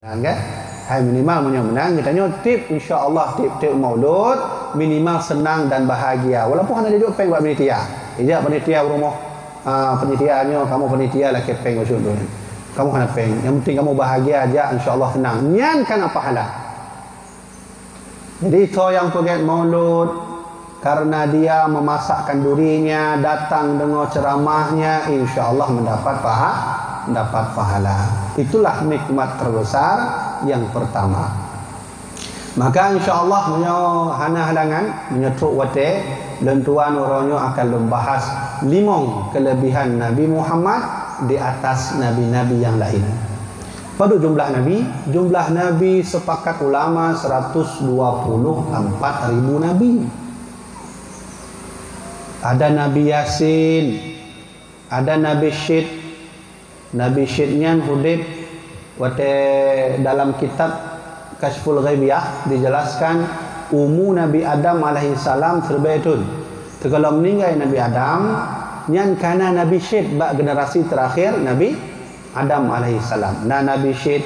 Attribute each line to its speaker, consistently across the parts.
Speaker 1: Kan? Hai minimal menang kita tip insya-Allah tip maulud minimal senang dan bahagia walaupun hanya duduk peng buat panitia. Ijak panitia rumah penitiaannya kamu panitia lah kepeng macam tu. Kamu kena peng. Yang penting kamu bahagia aja insya-Allah senang. Nyan kan pahala. Jadi so yang pergi maulud karena dia memasakkan dirinya datang dengar ceramahnya insya-Allah mendapat pahala. Itulah nikmat terbesar yang pertama. Maka insya-Allah menyo hana halangan menyetruk wate dan tuan orangnya akan membahas 5 kelebihan Nabi Muhammad di atas nabi-nabi yang lain. Pada jumlah nabi sepakat ulama 124.000 nabi. Ada Nabi Yasin, ada Nabi Syed. Nabi Syednya hudib wate dalam kitab Kashful Ghaibiyah dijelaskan Nabi Adam alaihi salam terbaitun. Kalau meninggal Nabi Adam nyan kana Nabi Syed bak generasi terakhir Nabi Adam alaihi salam. Nah Nabi Syed,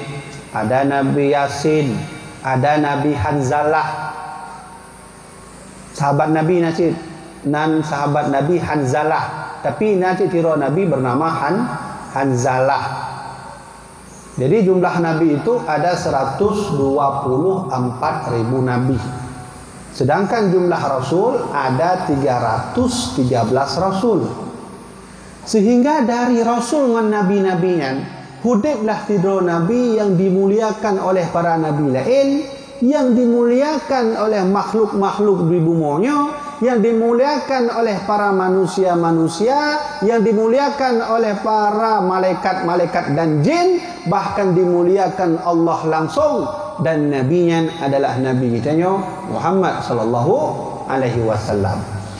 Speaker 1: ada Nabi Yasin, ada Nabi Hanzalah. Sahabat Nabi Nasid nan sahabat Nabi Hanzalah. Tapi nanti tiro Nabi bernama Hanzalah. Jadi jumlah nabi itu ada 124.000 nabi. Sedangkan jumlah rasul ada 313 rasul. Sehingga dari rasul dengan nabi-nabinya hudiblah tidur nabi yang dimuliakan oleh para nabi lain, yang dimuliakan oleh makhluk-makhluk di bumanya, yang dimuliakan oleh para manusia-manusia, yang dimuliakan oleh para malaikat-malaikat dan jin, bahkan dimuliakan Allah langsung. Dan nabinya adalah nabi kita Muhammad sallallahu alaihi wasallam.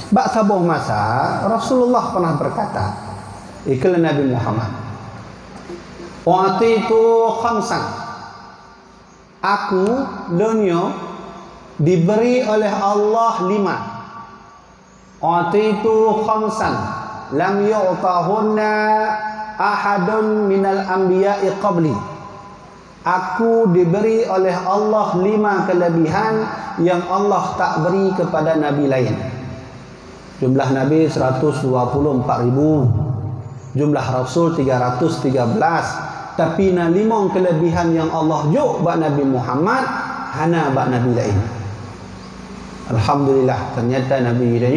Speaker 1: Bak sabuh masa Rasulullah pernah berkata, iklan Nabi Muhammad, "Wa'atitu khamsan." Aku dunia diberi oleh Allah 5. Atitu khamsan lam yu'tahunna ahadun minal anbiya'i qabli. Aku diberi oleh Allah 5 kelebihan yang Allah tak beri kepada nabi lain. Jumlah nabi 124.000, jumlah rasul 313. Tapi 5 kelebihan yang Allah juk bak Nabi Muhammad hana bak nabi lain. Alhamdulillah, ternyata Nabi kita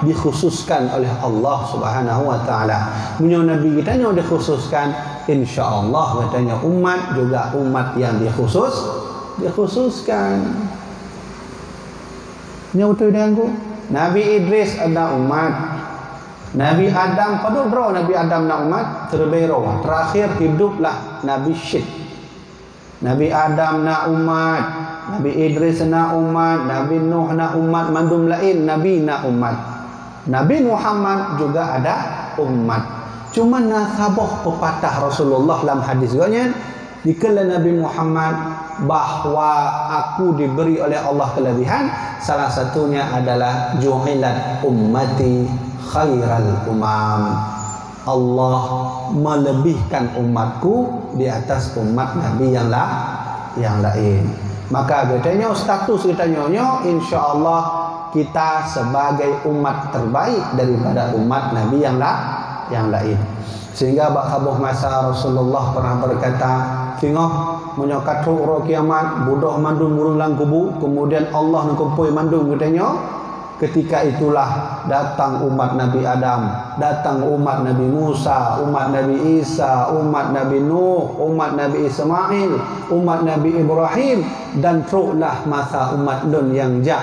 Speaker 1: dikhususkan oleh Allah Subhanahu wa taala. Punya Nabi kita dikhususkan, insya-Allah katanya umat juga umat yang dikhususkan. Nya betul dengan aku. Nabi Idris ada umat. Nabi Adam pada bro Nabi Adam nak umat terbero. Terakhir hiduplah Nabi Syed. Nabi Adam nak umat, Nabi Idris nak umat, Nabi Nuh nak umat, mandum lain Nabi nak umat. Nabi Muhammad juga ada umat. Cuma nasabah pepatah Rasulullah dalam hadis ganya dikala Nabi Muhammad bahwa aku diberi oleh Allah kelebihan, salah satunya adalah ju'ilat ummati khairal umam. Allah melebihkan umatku di atas umat Nabi yang lain. Maka katanya status kita insya-Allah kita sebagai umat terbaik daripada umat Nabi yang lain. Sehingga bak sabuh masa Rasulullah pernah berkata, "Tengok menyokat ro kiamat, budoh mandum burung lang kubu, kemudian Allah nangkumpui mandum katanya." Ketika itulah datang umat Nabi Adam, datang umat Nabi Musa, umat Nabi Isa, umat Nabi Nuh, umat Nabi Ismail, umat Nabi Ibrahim, dan teruklah masa umat Nun yang jah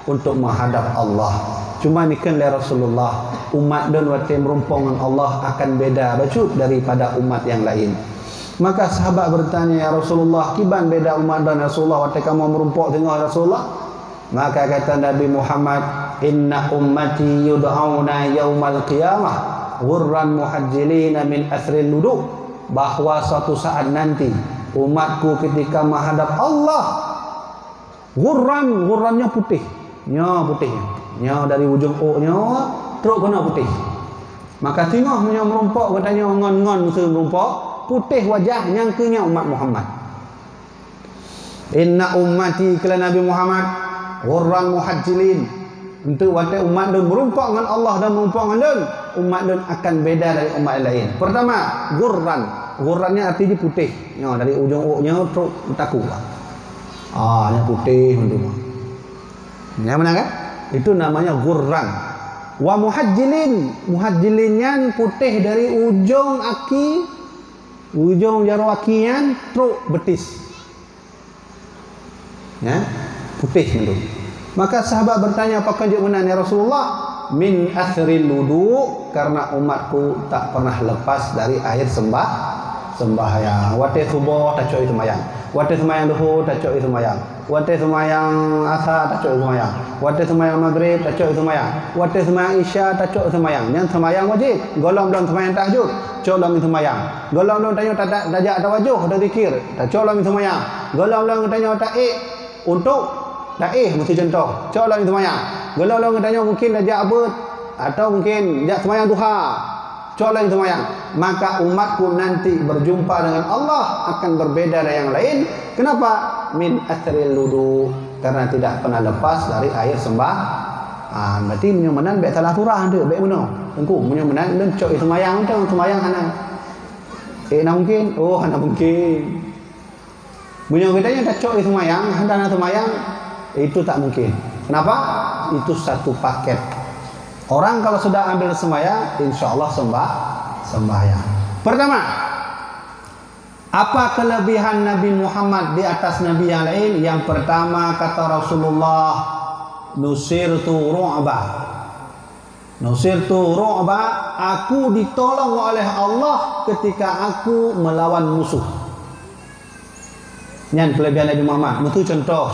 Speaker 1: untuk menghadap Allah. Cuma ni kan Rasulullah, umat Nun waktu merumpung dengan Allah akan beda bacut daripada umat yang lain. Maka sahabat bertanya, "Ya Rasulullah, kiban beda umat dan Rasulullah waktu kamu merumpuk dengan Rasulullah?" Maka kata Nabi Muhammad, "Inna ummati yud'auna yaumal qiyamah ghurran muhajjilina min asril wudu." Bahwa suatu saat nanti umatku ketika menghadap Allah ghurrannya putih. Nya dari ujung o-nya terus kena putih. Maka tengok merumpuk katanya ngon-ngon musuh merumpuk, putih wajah nyangkanya umat Muhammad. Inna ummati kala Nabi Muhammad ghurran muhajjilin. Untuk watai umat dan merumpak dengan Allah dan merumpak dengan dan umat dan akan beda dari umat lain. Pertama, ghurran. Ghurrannya artinya putih. Ya, dari ujung-ujungnya terus taku. Yang putih macam tu. Yang mana kan? Itu namanya ghurran. Wa muhajjilin. Muhajjilinnya putih dari ujung aki, ujung jarum akian terus betis. Ya, putih macam tu. Maka sahabat bertanya, apakah dia benar ya Rasulullah? Min athril wudu, karena umatku tak pernah lepas dari air sembahyang. Wate subuh tak cok sembahyang. Wate sembahyang duhur tak cok sembahyang. Wate sembahyang asar tak cok sembahyang. Wate sembahyang maghrib tak cok sembahyang. Wate sembahyang isya tak cok sembahyang. Yang sembahyang wajib, golong dalam sembahyang tahajud, cok dalam sembahyang. Golong dalam tanya tak dajak tawajuh dah zikir, tak cok dalam sembahyang. Golong dalam tanya tak untuk mesti contoh. Cok dalam sembahyang. Golong dalam tanya mungkin dajak abad atau mungkin dajak sembahyang duha. Cok dalam sembahyang. Maka umatku nanti berjumpa dengan Allah akan berbeda dari yang lain. Kenapa? Min athril wudu, karena tidak pernah lepas dari air sembahyang. Berarti menyamanan baik salah surah tu, baik mana? Tengku menyamanan dan cok sembahyang tu sembahyang hana. Nak mungkin? Oh, hana mungkin. Menyamanan tak cok sembahyang, hana sembahyang. Itu tak mungkin. Kenapa? Itu satu paket. Orang kalau sudah ambil sembahyang, insya Allah sembahyang. Pertama, apa kelebihan Nabi Muhammad di atas Nabi yang lain? Yang pertama kata Rasulullah, nusirtu ru'ba. Nusirtu ru'ba, aku ditolong oleh Allah ketika aku melawan musuh. Yang kelebihan Nabi Muhammad. Itu contoh.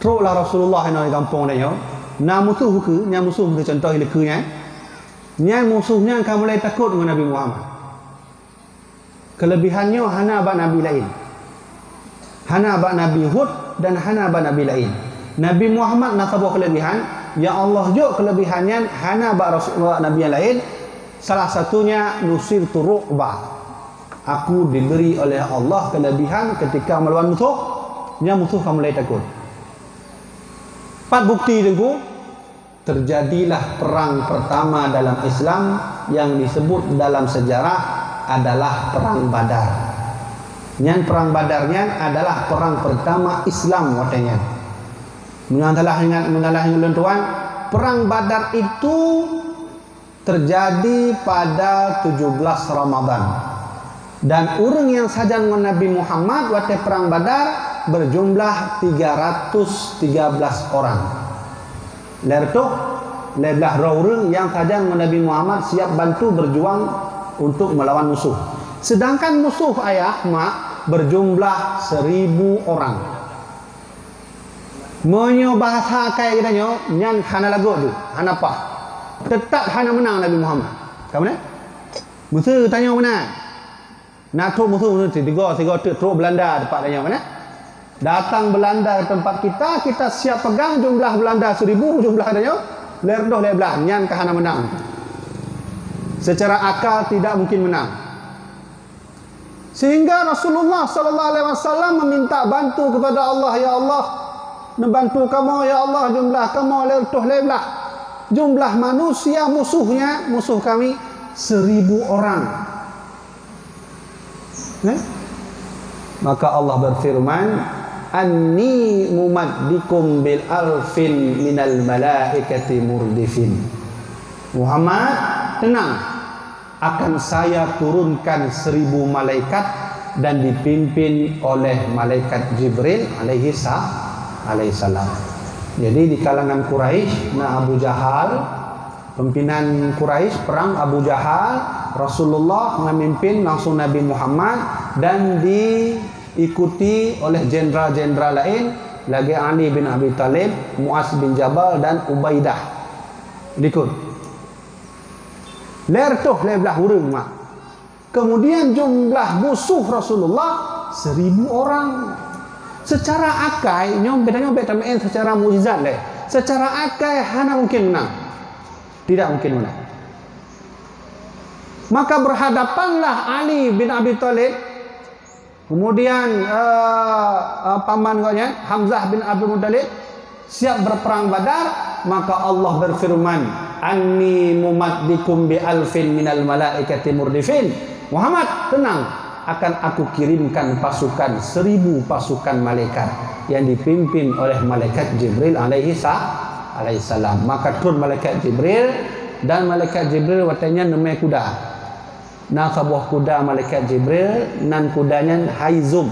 Speaker 1: Teruklah Rasulullah yang di kampung dia. Nak musuh ke? Yang musuh itu contoh ilekunya. Yang musuhnya akan mulai takut dengan Nabi Muhammad. Kelebihannya hana abad Nabi lain. Hana abad Nabi Hud dan hana abad Nabi lain. Nabi Muhammad nak sebuah kelebihan. Ya Allah juga kelebihannya hana abad Rasulullah Nabi yang lain. Salah satunya nusirtu ru'ba. Aku diberi oleh Allah kelebihan ketika melawan musuh. Yang musuh akan mulai takut. 4 bukti tengku, terjadilah perang pertama dalam Islam yang disebut dalam sejarah adalah perang Badar. Yang perang Badarnya adalah perang pertama Islam katanya. Mengalah ingat tuan, perang Badar itu terjadi pada 17 Ramadan. Dan orang yang saja dengan Nabi Muhammad waktu perang Badar berjumlah 313 orang. Lertuh leblah orang yang saja dengan Nabi Muhammad siap bantu berjuang untuk melawan musuh. Sedangkan musuh ayah mak berjumlah 1000 orang. Menyo bahasa kayak kita nyo nyan hana lagu tu, hana apa? Tetap hana menang Nabi Muhammad. Kamu mana? Musuh tanya mana? Nak tu musuh tiga teruk Belanda tempat tanya mana? Datang Belanda ke tempat kita siap pegang jumlah Belanda 1000, jumlah adanya lerdoh leblah nyan kahana menang. Secara akal tidak mungkin menang. Sehingga Rasulullah sallallahu alaihi wasallam meminta bantu kepada Allah, ya Allah, membantu kamu ya Allah, jumlah kamu lerdoh leblah. Jumlah manusia musuh kami 1000 orang. Maka Allah berfirman, anni mumaddikum bil alfin minal malaikati murdifin. Muhammad, tenang, akan saya turunkan 1000 malaikat dan dipimpin oleh malaikat Jibril alaihi salam. Jadi di kalangan Quraisy, Abu Jahal, pimpinan Quraisy perang Abu Jahal, Rasulullah memimpin langsung Nabi Muhammad dan diikuti oleh jenderal-jenderal lain lagi Ali bin Abi Thalib, Muaz bin Jabal dan Ubaidah. Ikut. Lertuh leblah hurung mak. Kemudian jumlah musuh Rasulullah 1000 orang. Secara akai nyom bedanya betamen secara mukjizat leh. Secara akai hana mungkin menang. Tidak mungkin menang. Maka berhadapanlah Ali bin Abi Thalib, Kemudian paman katnya Hamzah bin Abdul Muttalib siap berperang Badar, maka Allah berfirman, "Anni mumaddikum bi alfin minal malaikati murdifin." Muhammad, tenang, akan aku kirimkan pasukan 1000 pasukan malaikat yang dipimpin oleh malaikat Jibril alaihi salam. Maka turun malaikat Jibril, dan malaikat Jibril watanya namanya kuda. Nah sebuah kuda malaikat Jibril, nan kudanya Haizum.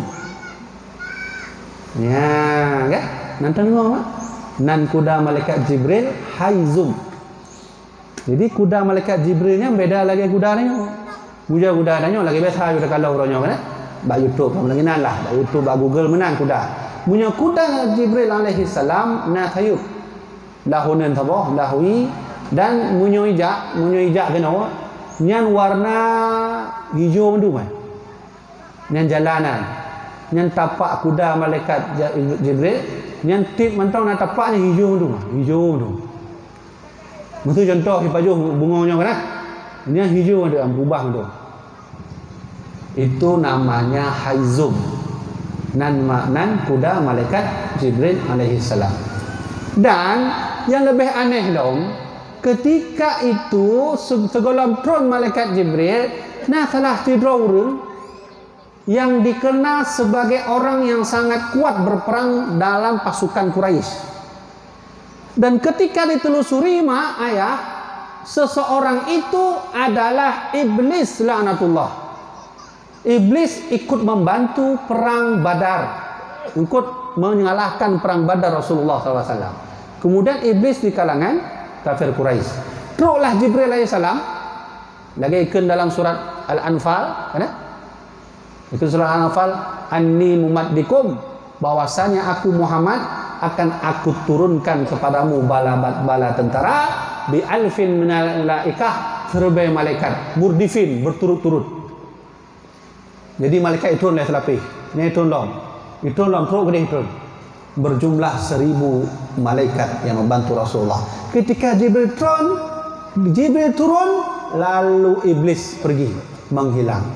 Speaker 1: Ya, kan? Nanti dengar, nan kuda malaikat Jibril Haizum. Jadi kuda malaikat Jibrilnya beda lagi kudanya. Kudanya lagi biasa juga kalau orangnya kan. Ba YouTube kamu lagi nan lah, ba YouTube ba Google menang kuda. Punya kuda Jibril alaihi salam na tayub. Lahunan tabo, lahui dan munyo ijak kena. Nyan warna hijau mendu mai. Nyan jalanan. Nyan tapak kuda malaikat Jibril, nyan tip mantau na tapaknya hijau mendu. Hijau mendu. Betul contoh di pajuh bunganya kan? Ini hijau ada berubah mendu. Itu namanya Haizum. Nan kuda malaikat Jibril alaihi salam. Dan yang lebih aneh dong, ketika itu segala tron malaikat Jibril, nah salah tidur orang yang dikenal sebagai orang yang sangat kuat berperang dalam pasukan Quraisy. Dan ketika ditelusuri ayah, seseorang itu adalah iblis laknatullah. Iblis ikut membantu perang Badar, ikut mengalahkan perang Badar Rasulullah SAW. Kemudian iblis di kalangan kafir Quraisy. Teruklah Jibril alaihissalam lagi ikut dalam surat Al-Anfal, kan? Ikut surat Al-Anfal, "Anni mumaddikum", bahwasanya aku Muhammad akan aku turunkan kepadamu bala tentara bi alfin minal malaikah, serbai malaikat murdifin berturut-turut. Jadi malaikat itu oleh selapih. Ini itu lom teruk gede itu. Berjumlah 1000 malaikat yang membantu Rasulullah. Ketika Jibril turun, lalu iblis pergi menghilang.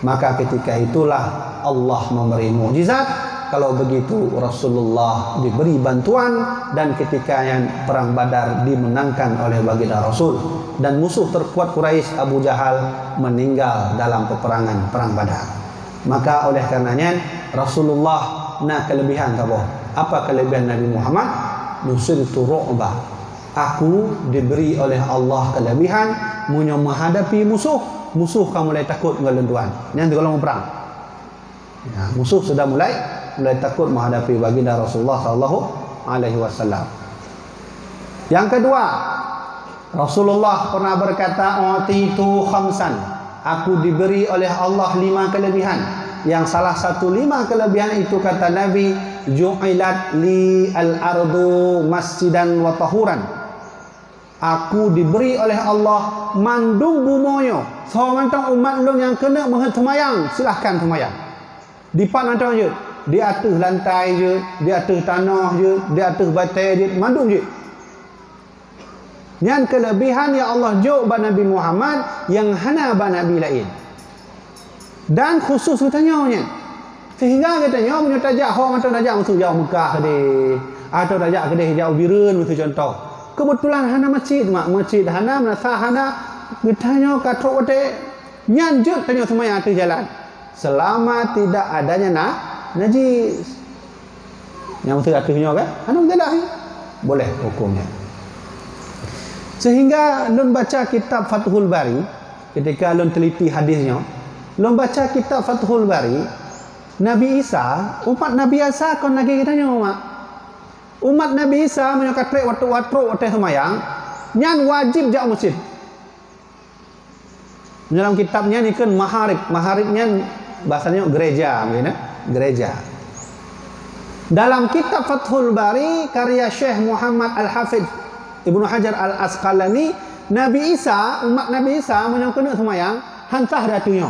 Speaker 1: Maka ketika itulah Allah memberi mukjizat. Kalau begitu Rasulullah diberi bantuan, dan ketika yang perang Badar dimenangkan oleh baginda Rasul, dan musuh terkuat Quraisy Abu Jahal meninggal dalam peperangan perang Badar. Maka oleh karenanya Rasulullah kelebihan apa kelebihan Nabi Muhammad? Nusirtu ru'ba. Aku diberi oleh Allah kelebihan menghadapi musuh kamu mulai takut ngelenduan. Nanti kalau mau perang, ya, musuh sudah mulai takut menghadapi baginda Rasulullah sallallahu alaihi wasallam. Yang kedua, Rasulullah pernah berkata, "Utitu khamsan." Aku diberi oleh Allah 5 kelebihan. Yang salah satu 5 kelebihan itu kata Nabi, "Ju'ilat li al-ardu masjidan wa tahuran." Aku diberi oleh Allah mandung bumoyo. So mantang umat lu yang kena semayang, silahkan semayang. Di pat mantang je. Di atas lantai je, di atas tanah je, di atas batai je, mandung je. Yang kelebihan yang Allah jauh pada Nabi Muhammad yang hana pada Nabi lain. Dan khusus katanya, sehingga katanya punya tajak hong atau tajak musuh jauh Mekah deh, atau tajak kedai jauh Birun musuh contoh. Kebetulan hana masjid hana merasa hana katanya katrok wate nyanjut tanya semua yang atas jalan. Selama tidak adanya najis. Yang musuh atasnya kan, hana tidak boleh hukumnya. Sehingga lun baca kitab Fathul Bari, ketika lun teliti hadisnya, lun baca kitab Fathul Bari, Nabi Isa, umat Nabi Isa kon lagi katanya umat Nabi Isa menyokatre waktu semayang, nyan wajib jak masjid. Dalam kitabnya ni kan maharibnya bahasanya gereja, gereja. Dalam kitab Fathul Bari karya Syekh Muhammad Al-Hafidz Ibnu Hajar Al-Asqalani, Nabi Isa, umat Nabi Isa menyokona semayang, hantah di atasnya,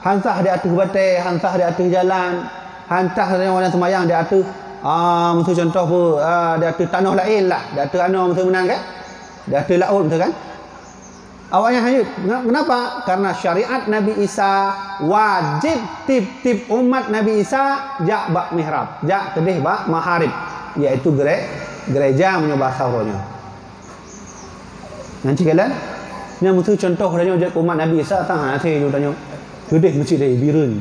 Speaker 1: hantah di atas batai, hantah di atas jalan, hantah orang semayang di atas musuh contoh di atas tanah lain lah, di atas musuh menang kan, di atas laut betul kan. Awaknya hanyut. Kenapa? Karena syariat Nabi Isa wajib tip-tip umat Nabi Isa jak bak mihrab, jak kedih bak maharib, iaitu gereja punya bahasa rohnya. Nanti kalian yang mutu contoh danya jak umat Nabi Isa tang hati ju danya gedeh masjid deh birun.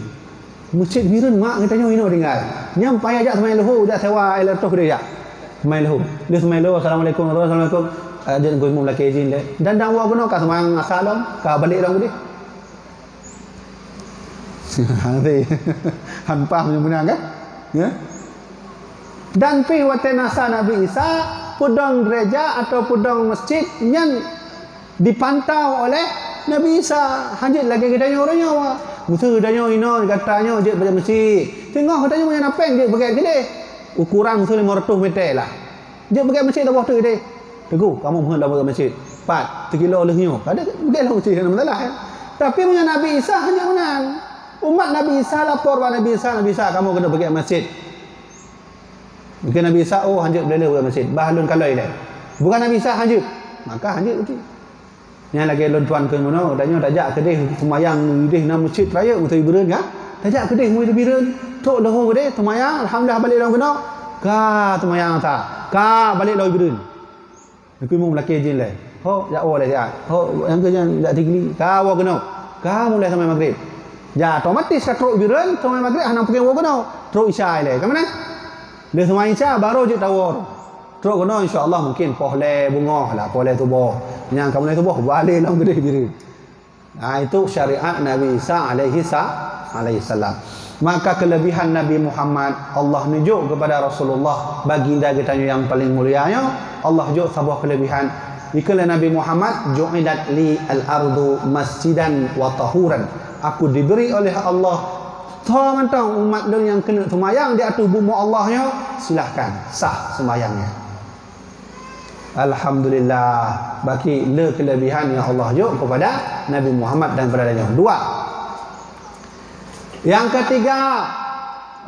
Speaker 1: Masjid birun mak katanya ino tinggal. Nyam payah jak semai lahu jak sewa elerto gede jak. Semai lahu. Dia semai lahu assalamualaikum warahmatullahi wabarakatuh. Ajen gue mau laki izin le. Dan dang wa gono ka semang asal dong, ka balik dong gede. Nanti hanpa punya benar kan? Ya. Dan pi watenasa Nabi Isa pudong gereja atau pudong masjid yang dipantau oleh Nabi Isa. Hanjit lagi kita orangnya wa. Musuh danyo ino katanya je pada masjid. Tengok katanya punya napeng je pakai gede. Ukuran musuh 500 meter lah. Je pakai masjid dah waktu gede. Teguh, kamu hendak pakai masjid. 4 kilo lehnya. Ada pergilah masjid kan masalah kan. Tapi punya Nabi Isa hanya menang. Umat Nabi Isa lapor pada Nabi Isa kamu kena pergi masjid. Mungkin Nabi Isa hanjut boleh pergi masjid. Bahlun kalau ile. Bukan Nabi Isa hanjut. Maka hanjut pergi. Yang lagi lon tuan ke mana, tanya tajak kedih semayang kedih nama masjid raya betul bireun kan? Tajak kedih mu bireun. Tok lahu kedih semayang alhamdulillah balik dalam kena. Ka semayang ta. Ka balik dalam bireun. Aku mau laki izin le. Ho ya oleh ya. Ho yang kerja tak tinggi. Ka wa kena. Ka mulai sampai maghrib. Ya otomatis ka truk bireun sampai maghrib hanang pergi wa kena. Truk isya le. Ke mana? Dia semayang isya baru je tawar. Terus kena insya-Allah mungkin pohle bunga lah, pohle tubuh. Yang kamu tubuh balik lah gede diri. Nah, itu syariat Nabi Isa alaihi salam. Maka kelebihan Nabi Muhammad Allah nunjuk kepada Rasulullah baginda kita yang paling mulianya. Allah nunjuk sebuah kelebihan. Ikala Nabi Muhammad ju'ilat li al-ardu masjidan wa tahuran. Aku diberi oleh Allah tentang umat yang kena semayang di atas bumi Allahnya, silahkan sah semayangnya. Alhamdulillah bagi le kelebihan yang Allah juk kepada Nabi Muhammad dan beradanya. 2. Yang ketiga,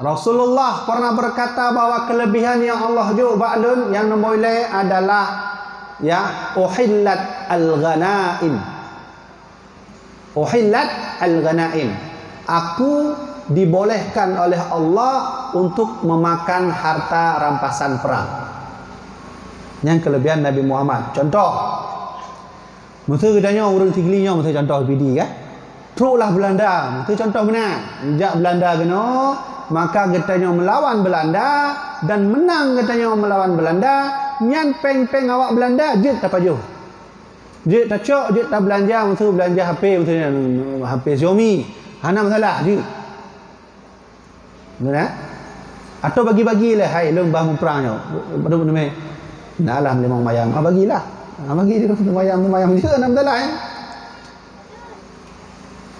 Speaker 1: Rasulullah pernah berkata bahwa kelebihan yang Allah juk ba'dun yang nombor adalah ya uhillat al-ghanaim. Uhillat al-ghanaim. Aku dibolehkan oleh Allah untuk memakan harta rampasan perang. Yang kelebihan Nabi Muhammad. Contoh. Masa katanya orang Tiglinya masa contoh PD kan. Teruklah Belanda. Masa contoh benar. Sejak Belanda kena, maka katanya melawan Belanda dan menang katanya melawan Belanda. Nyan peng-peng awak Belanda jet tak pajuh. Jet tak cok, jet tak belanja, masa belanja HP masa HP Xiaomi. Hana masalah jet. Benar? Atau bagi-bagilah hai lembah memperangnya. Benar-benar nah lah memang mayam. Bagilah. Bagi dia mayam je nak dalah ya.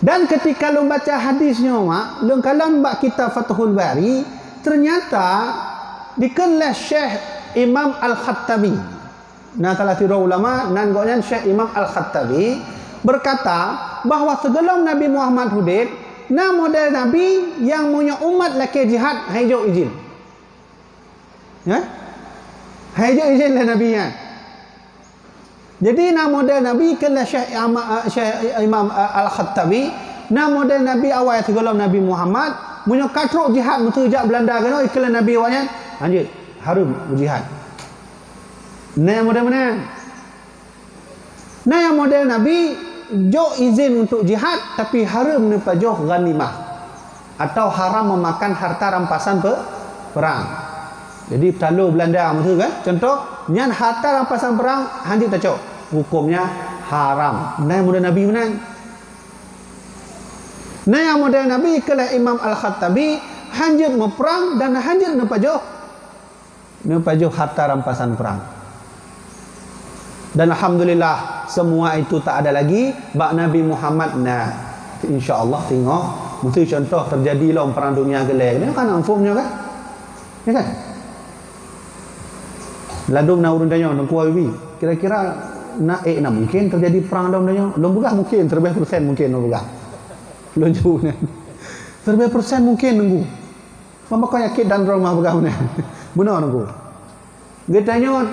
Speaker 1: Dan ketika lu baca hadisnya mak, lu kalau bak kitab Fathul Bari, ternyata dikelas Syekh Imam Al-Khattabi. Nah salah tiru ulama nan gonya Syekh Imam Al-Khattabi berkata bahawa sebelum Nabi Muhammad hidup, nah model Nabi yang punya umat laki jihad hijau izin. Ya? Hijau izin lah Nabi nya. Jadi nama model Nabi kena Syekh Imam Al-Khattabi, nama model Nabi awal sebelum Nabi Muhammad punya katruk jihad mutujak Belanda kena iklan Nabi awalnya lanjut harum berjihad. Nah model mana? Nah yang model Nabi jo izin untuk jihad tapi haram nepajoh ghanimah atau haram memakan harta rampasan perang. Jadi perlu Belanda betul kan? Contoh, nyan harta rampasan perang hanjit tak cok. Hukumnya haram. Nah model Nabi menang. Nah yang model Nabi ikalah Imam Al-Khattabi hanjit meperang dan hanjit nepajoh harta rampasan perang. Dan alhamdulillah semua itu tak ada lagi bak Nabi Muhammad. Nah, insya-Allah tengok mesti contoh terjadilah perang dunia gelai. Ini kan anfumnya kan? Ya kan? Lalu nak urun tanya nak kuat bibi. Kira-kira nak mungkin terjadi perang dalam tanya. Belum buka mungkin terlebih persen mungkin nak buka. Belum jauh ni. Terlebih persen mungkin nunggu. Mama kau yakin dan rumah buka mana? Benar nunggu. Dia tanya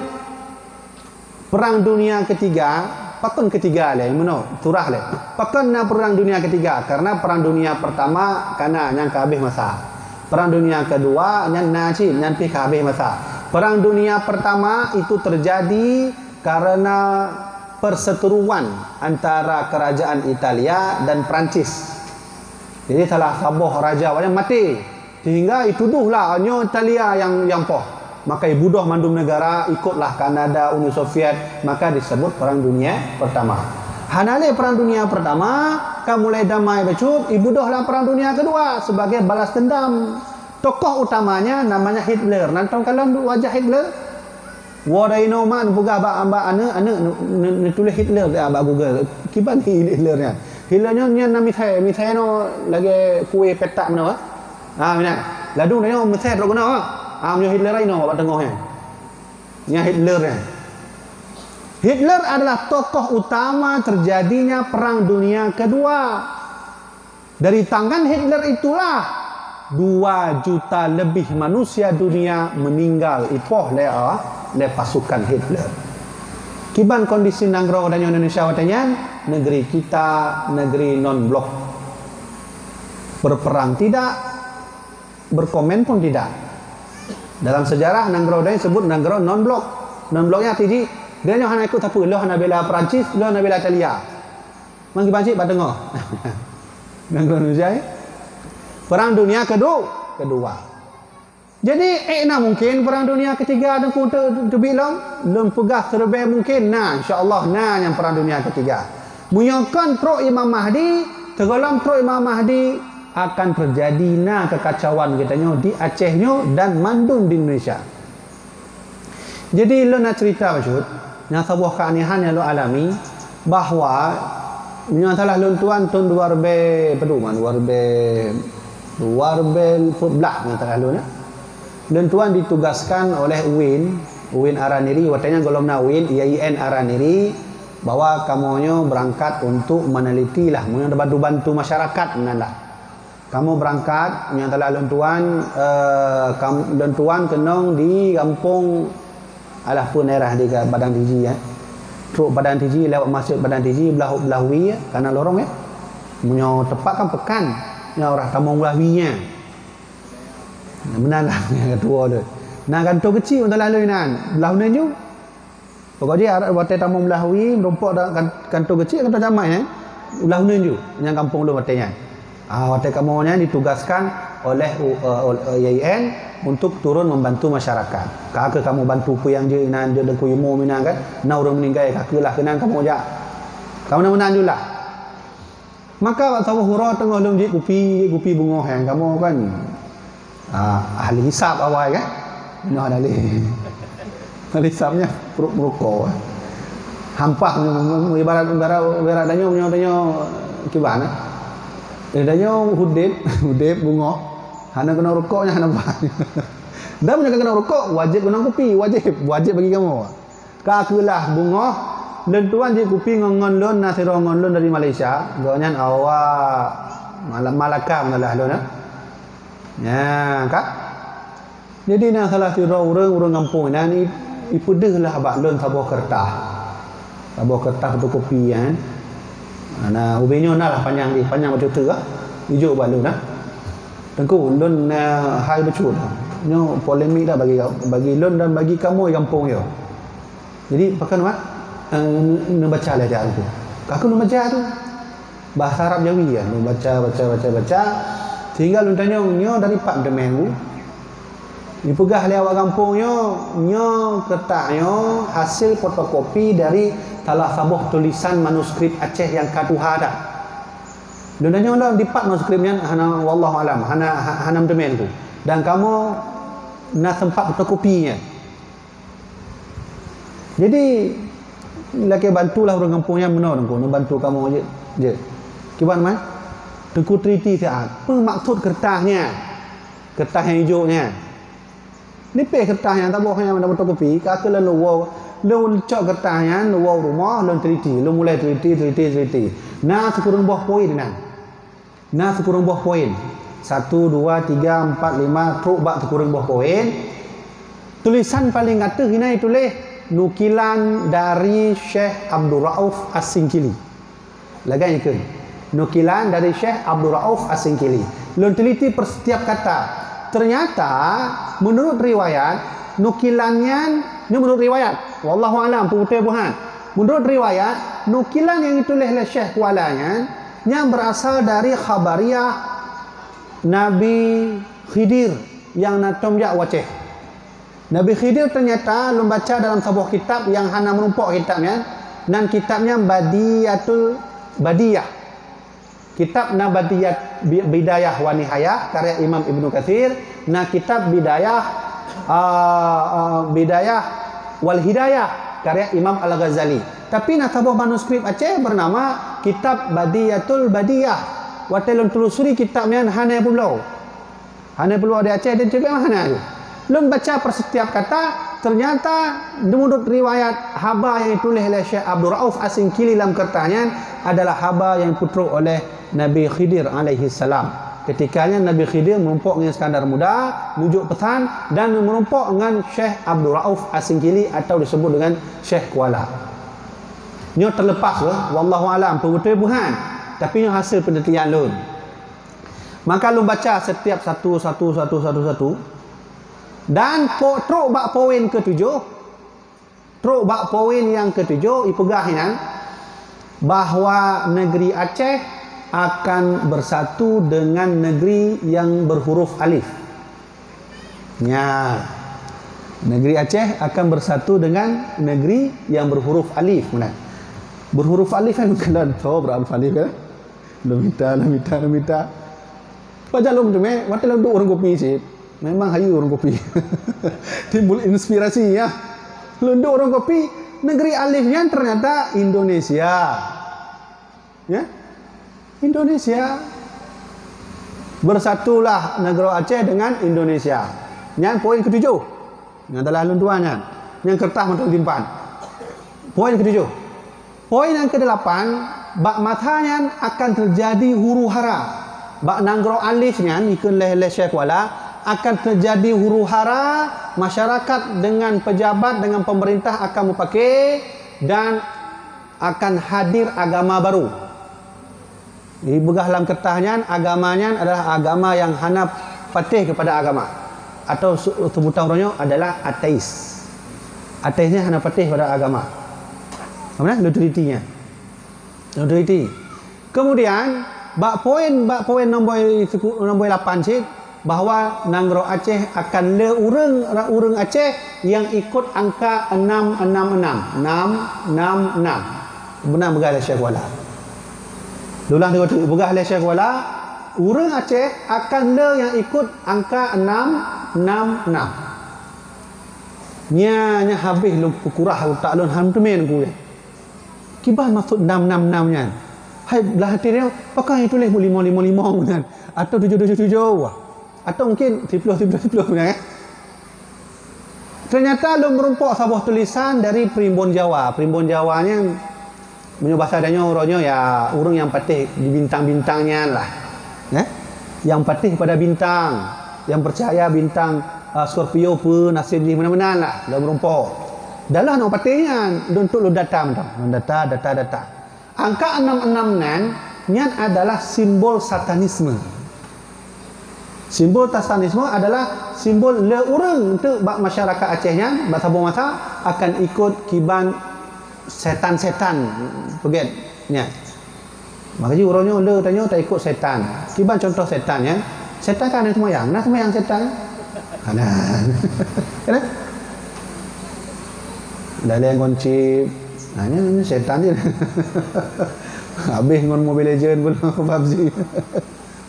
Speaker 1: perang dunia ketiga Pakon ketiga le, mana? Turah le. Pakon na perang dunia ketiga karena perang dunia pertama kana yang kabeh masa. Perang dunia kedua yang naci yang pi kabeh masa. Perang dunia pertama itu terjadi karena perseteruan antara kerajaan Italia dan Perancis. Jadi salah sabuh raja yang mati. Sehingga dituduhlah hanya Italia yang poh. Maka ibudoh mandum negara ikutlah Kanada, Uni Soviet, maka disebut perang dunia pertama. Hanale perang dunia pertama, mulai damai becut, ibudohlah perang dunia kedua sebagai balas dendam. Tokoh utamanya namanya Hitler. Nonton kalian wajah Hitler? Wadaino man buka aba ane tulis Hitler ke aba Google. Kiban Hitlernya. Hitlernya nya misai no lagi kue petak mana? Mina. Ladung dia misai ro guna. Amnya Hitler ino aba tengahnya. Nya Hitler ya. Hitler adalah tokoh utama terjadinya perang dunia kedua. Dari tangan Hitler itulah 2 juta lebih manusia dunia meninggal ipoh le pasukan Hitler. Kiban kondisi nanggro dan Indonesia watanya, negeri kita negeri non-blok. Berperang tidak, berkomen pun tidak. Dalam sejarah nanggro dan sebut nanggro non-blok. Non-bloknya tiji, dia hanya ikut apa? Lo hanya bela Perancis, lo hanya bela Italia. Mangki banci pada tengah. Nanggro Indonesia. Perang dunia kedua. Jadi mungkin perang dunia ketiga dan terbilang belum pegah terlebih mungkin. Nah, insya-Allah yang perang dunia ketiga. Munyakan pro Imam Mahdi, tergolong pro Imam Mahdi akan terjadi kekacauan katanya di Acehnya dan mandum di Indonesia. Jadi lo nak cerita maksud, yang sebuah keanehan yang lo alami bahwa yang salah luntuan tahun 2000 peduman 2014 yang salah lo Lentuan ditugaskan oleh UIN Araniri, watanya golongna UIN, IAIN Araniri, bahwa kamunya berangkat untuk meneliti lah, punya bantu masyarakat lah. Kamu berangkat, yang telah lentuan kenong di kampung alah pun daerah di Padang Tiji ya. Truk Padang Tiji lewat masuk Padang Tiji belah wi karena lorong ya. Punya tepat kan pekan, yang orang Tamong Belahwinya. Benar lah yang ketua tu. Nah kantor kecil untuk lalu nan. Belah ni ju. Pokoknya waktu tamu Melahwi merompok kantor kecil kantor jamai Belah ni ju yang kampung lu watenya. Waktu kamunya ditugaskan oleh IAIN untuk turun membantu masyarakat. Kakak kamu bantu puyang je nan je deku ilmu minang kan. Na orang meninggal kakak lah kenang kamu ja. Kamu nak menan julah. Maka waktu hura tengah lung je kupi bunga hang kamu kan. Ahli hisab awal kan no ahli hisabnya perut merokok hampah ibarat danyo gimana danyo hudip bunga hana kena rokoknya hana apa dah punya kena rokok wajib kena kopi wajib bagi kamu kakulah bunga lentuan je kopi ngon lon na siro ngon lon dari Malaysia gonyan awak Malaka lah lon ya kak. Jadi nak salah satu orang kampung ni ipudeh lah abak lon sabuh kertas fotokopi kan. Nah ubenya lah panjang macam tu ah. Hijau balun ah. Tengku lon hai becut. Nyo polemik dah bagi lon dan bagi kamu kampung yo. Jadi pakai mak nak baca lah dia tu. Aku nak baca tu. Bahasa Arab Jawi ya, nak baca. Sehingga lu tanya nyo dari Pak Demeng dipegah oleh awak kampung nyo ketaknyo hasil fotokopi dari salah sabuh tulisan manuskrip Aceh yang katuha dah. Lu tanya dah di Pak manuskripnya hana wallahu alam hana Demeng tu. Dan kamu nak tempat fotokopinya. Jadi laki bantulah orang kampungnya benar nak bantu kamu je. Kiban mai? Tengku teliti siap. Apa maksud kertasnya? Kertas yang hijaunya. Nipis kertasnya tak boleh yang dapat fotokopi. Kakak lu cok kertasnya, lu rumah, lu teliti. Lu mulai teliti. Nah, sekurang buah poin nah. 1, 2, 3, 4, 5 truk bak sekurang buah poin. Tulisan paling atas ini tulis nukilan dari Syekh Abdul Rauf As-Singkili. Lagai ke nukilan dari Syekh Abdul Rauf As-Singkili. Lun teliti per setiap kata. Ternyata menurut riwayat nukilannya ini menurut riwayat. Wallahu alam Tuhan. Menurut riwayat nukilan yang ditulis oleh Syekh Kualanya yang berasal dari khabariyah Nabi Khidir yang natomja waceh. Nabi Khidir ternyata membaca dalam sebuah kitab yang hana menumpuk kitabnya, dan kitabnya Badiyah. Kitab Bidayah wa Nihayah karya Imam Ibnu Katsir, nah kitab Bidayah wal Hidayah karya Imam Al-Ghazali. Tapi nah sebuah manuskrip Aceh bernama Kitab Badiyatul Badiyah. Watelun telusuri kitabnya hana pulau. Hana pulau di Aceh dan juga mana tu. Lum baca per setiap kata, ternyata menurut riwayat haba yang ditulis oleh Syekh Abdul Rauf As-Singkili dalam kertasnya adalah haba yang putra oleh Nabi Khidir alaihi salam. Ketikanya Nabi Khidir merumpuk dengan Iskandar Muda, nujuk pesan dan merumpuk dengan Syekh Abdul Rauf As-Singkili atau disebut dengan Syekh Kuala. Nyo terlepas wallahu alam betul Tuhan. Tapi nyo hasil penelitian lun. Maka lu baca setiap satu. Dan truk bak poin ketujuh. Truk bak poin yang ketujuh ipegahinan bahwa negeri Aceh akan bersatu dengan negeri yang berhuruf alif. Ya. Negeri Aceh akan bersatu dengan negeri yang berhuruf alif. Benar. Berhuruf alif kan bukan tahu berhuruf alif kan? Lamita. Pajalum tu waktu lalu orang kopi sih. Memang hayu orang kopi. Timbul inspirasi ya. Lundu orang kopi, negeri alifnya ternyata Indonesia. Ya. Indonesia. Bersatulah negara Aceh dengan Indonesia. Yang poin ketujuh. Yang adalah lunduannya. Yang kertas untuk timpan. Poin ketujuh. Poin yang kedelapan, bak matanya akan terjadi huru hara. Bak nanggro alifnya ikun leh Syekh Kuala akan terjadi huru hara, masyarakat dengan pejabat dengan pemerintah akan memakai dan akan hadir agama baru. Dibegah dalam kertasnya agamanya adalah agama yang hana patih kepada agama atau sebutan orangnya adalah ateis. Ateisnya hana patih pada agama. Mana neutralitinya? Neutrality. Kemudian bak poin nombor 8 sih bahwa Nangro Aceh akan le urang Aceh yang ikut angka 666. 666. Benar begah oleh Syekh Kuala. Dulang begah oleh Syekh Kuala, urang Aceh akan le yang ikut angka 666. Nya habis lu kurah tak lun hamtemen ku. Kibah maksud 666 nya. Hai belah hati dia, apakah yang tulis 5555 kan? Atau 777 atau mungkin 10 benar. Ternyata lu merumpuk sebuah tulisan dari Primbon Jawa. Primbon Jawanya punya bahasa adanya orangnya ya urang yang patih di bintang-bintangnya lah. Yang patih pada bintang, yang percaya bintang Scorpio pun nasib di mana-mana lah. Lu merumpuk. Dalah nak patihnya untuk lu data. Angka 66 nya adalah simbol satanisme. Simbol satanisme adalah simbol le urang untuk masyarakat Acehnya bahasa masa akan ikut kiban setan-setan forget nya. Makanya urangnya le tanya tak ikut setan. Kiban contoh setan ya. Setan kan ada semayang. Nah semayang setan. Ada. Kan? Dalih kunci. Nah ini setan je. Habis ngon Mobile Legend pun PUBG.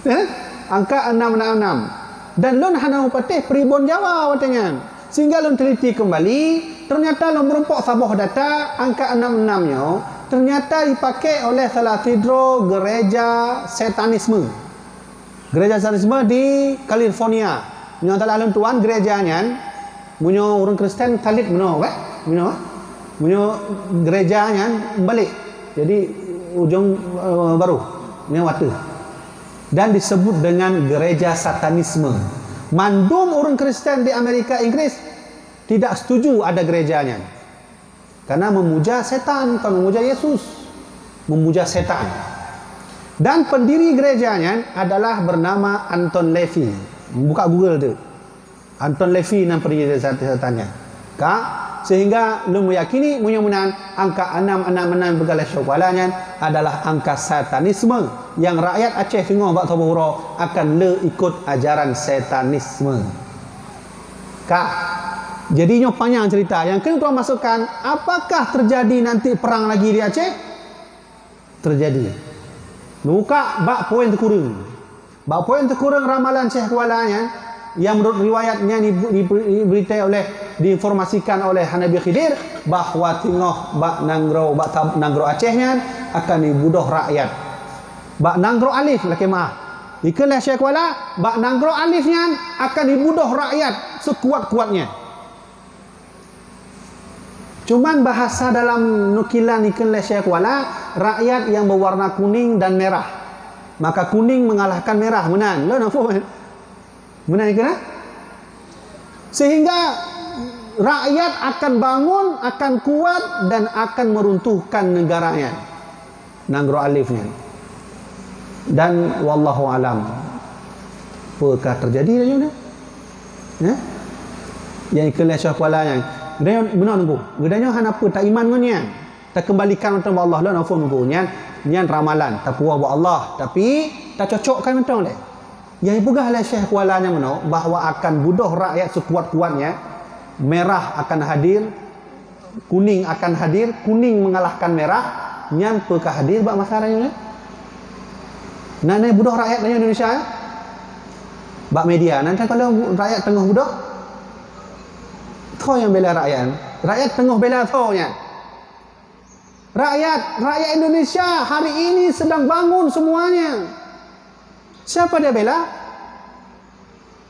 Speaker 1: Ya? Angka 666. Dan lun hana upatih Primbon Jawa watanya. Sehingga lun teliti kembali, ternyata lun merumpuk sabuh data angka 66 nya ternyata dipakai oleh salah tidro gereja satanisme. Gereja satanisme di California. Nya telah lun tuan gerejanya munyo orang Kristen talit meno munyo gerejanya balik. Jadi ujung baru nya waktu. Dan disebut dengan gereja satanisme. Mandum orang Kristen di Amerika Inggris tidak setuju ada gerejanya. Karena memuja setan, bukan memuja Yesus. Memuja setan. Dan pendiri gerejanya adalah bernama Anton Levy. Buka Google tu. Anton Levy nama pendiri setannya. Sehingga lu meyakini mudah-mudahan angka 666 bergalah syakwalanya adalah angka satanisme yang rakyat Aceh tengok bak tabura akan le ikut ajaran satanisme. Jadinya panjang cerita. Yang kena tuan masukkan, apakah terjadi nanti perang lagi di Aceh? Terjadi. Buka bak poin terkurung. Bak poin terkurung ramalan Syekh Kualanya yang menurut riwayatnya diberitakan oleh, diinformasikan oleh Hanabi Khidir bahawa tengah bak Nanggro Acehnya akan dibunuh rakyat. Bak Nanggro Alif lah kemah. Ikalah Syekh Kuala, bak Nanggro Alifnya akan dibunuh rakyat sekuat-kuatnya. Cuman bahasa dalam nukilan ikalah Syekh Kuala, rakyat yang berwarna kuning dan merah. Maka kuning mengalahkan merah. Menang. Lo nampak? Benar ke? Sehingga rakyat akan bangun, akan kuat dan akan meruntuhkan negaranya. Nanggro Alifnya. Dan wallahu alam. Apakah terjadi dah ya? Yang ikhlas syahwalanya. Dia benar nunggu. Gedanya han apa tak iman ngonya. Tak kembalikan kepada Allah lah nafsu nunggu nyan ramalan tak puas buat Allah tapi tak cocokkan mentang leh. Yang pegah oleh Syekh Kualanya mana bahawa akan bunuh rakyat sekuat-kuatnya, merah akan hadir, kuning akan hadir, kuning mengalahkan merah, nyan pekah hadir bak masalahnya ni. Nak bunuh rakyat dalam Indonesia ya? Bak media nanti kalau rakyat tengah bunuh, tho yang bela rakyat. Rakyat tengah bela thonya. Rakyat Indonesia hari ini sedang bangun semuanya. Siapa dia bela?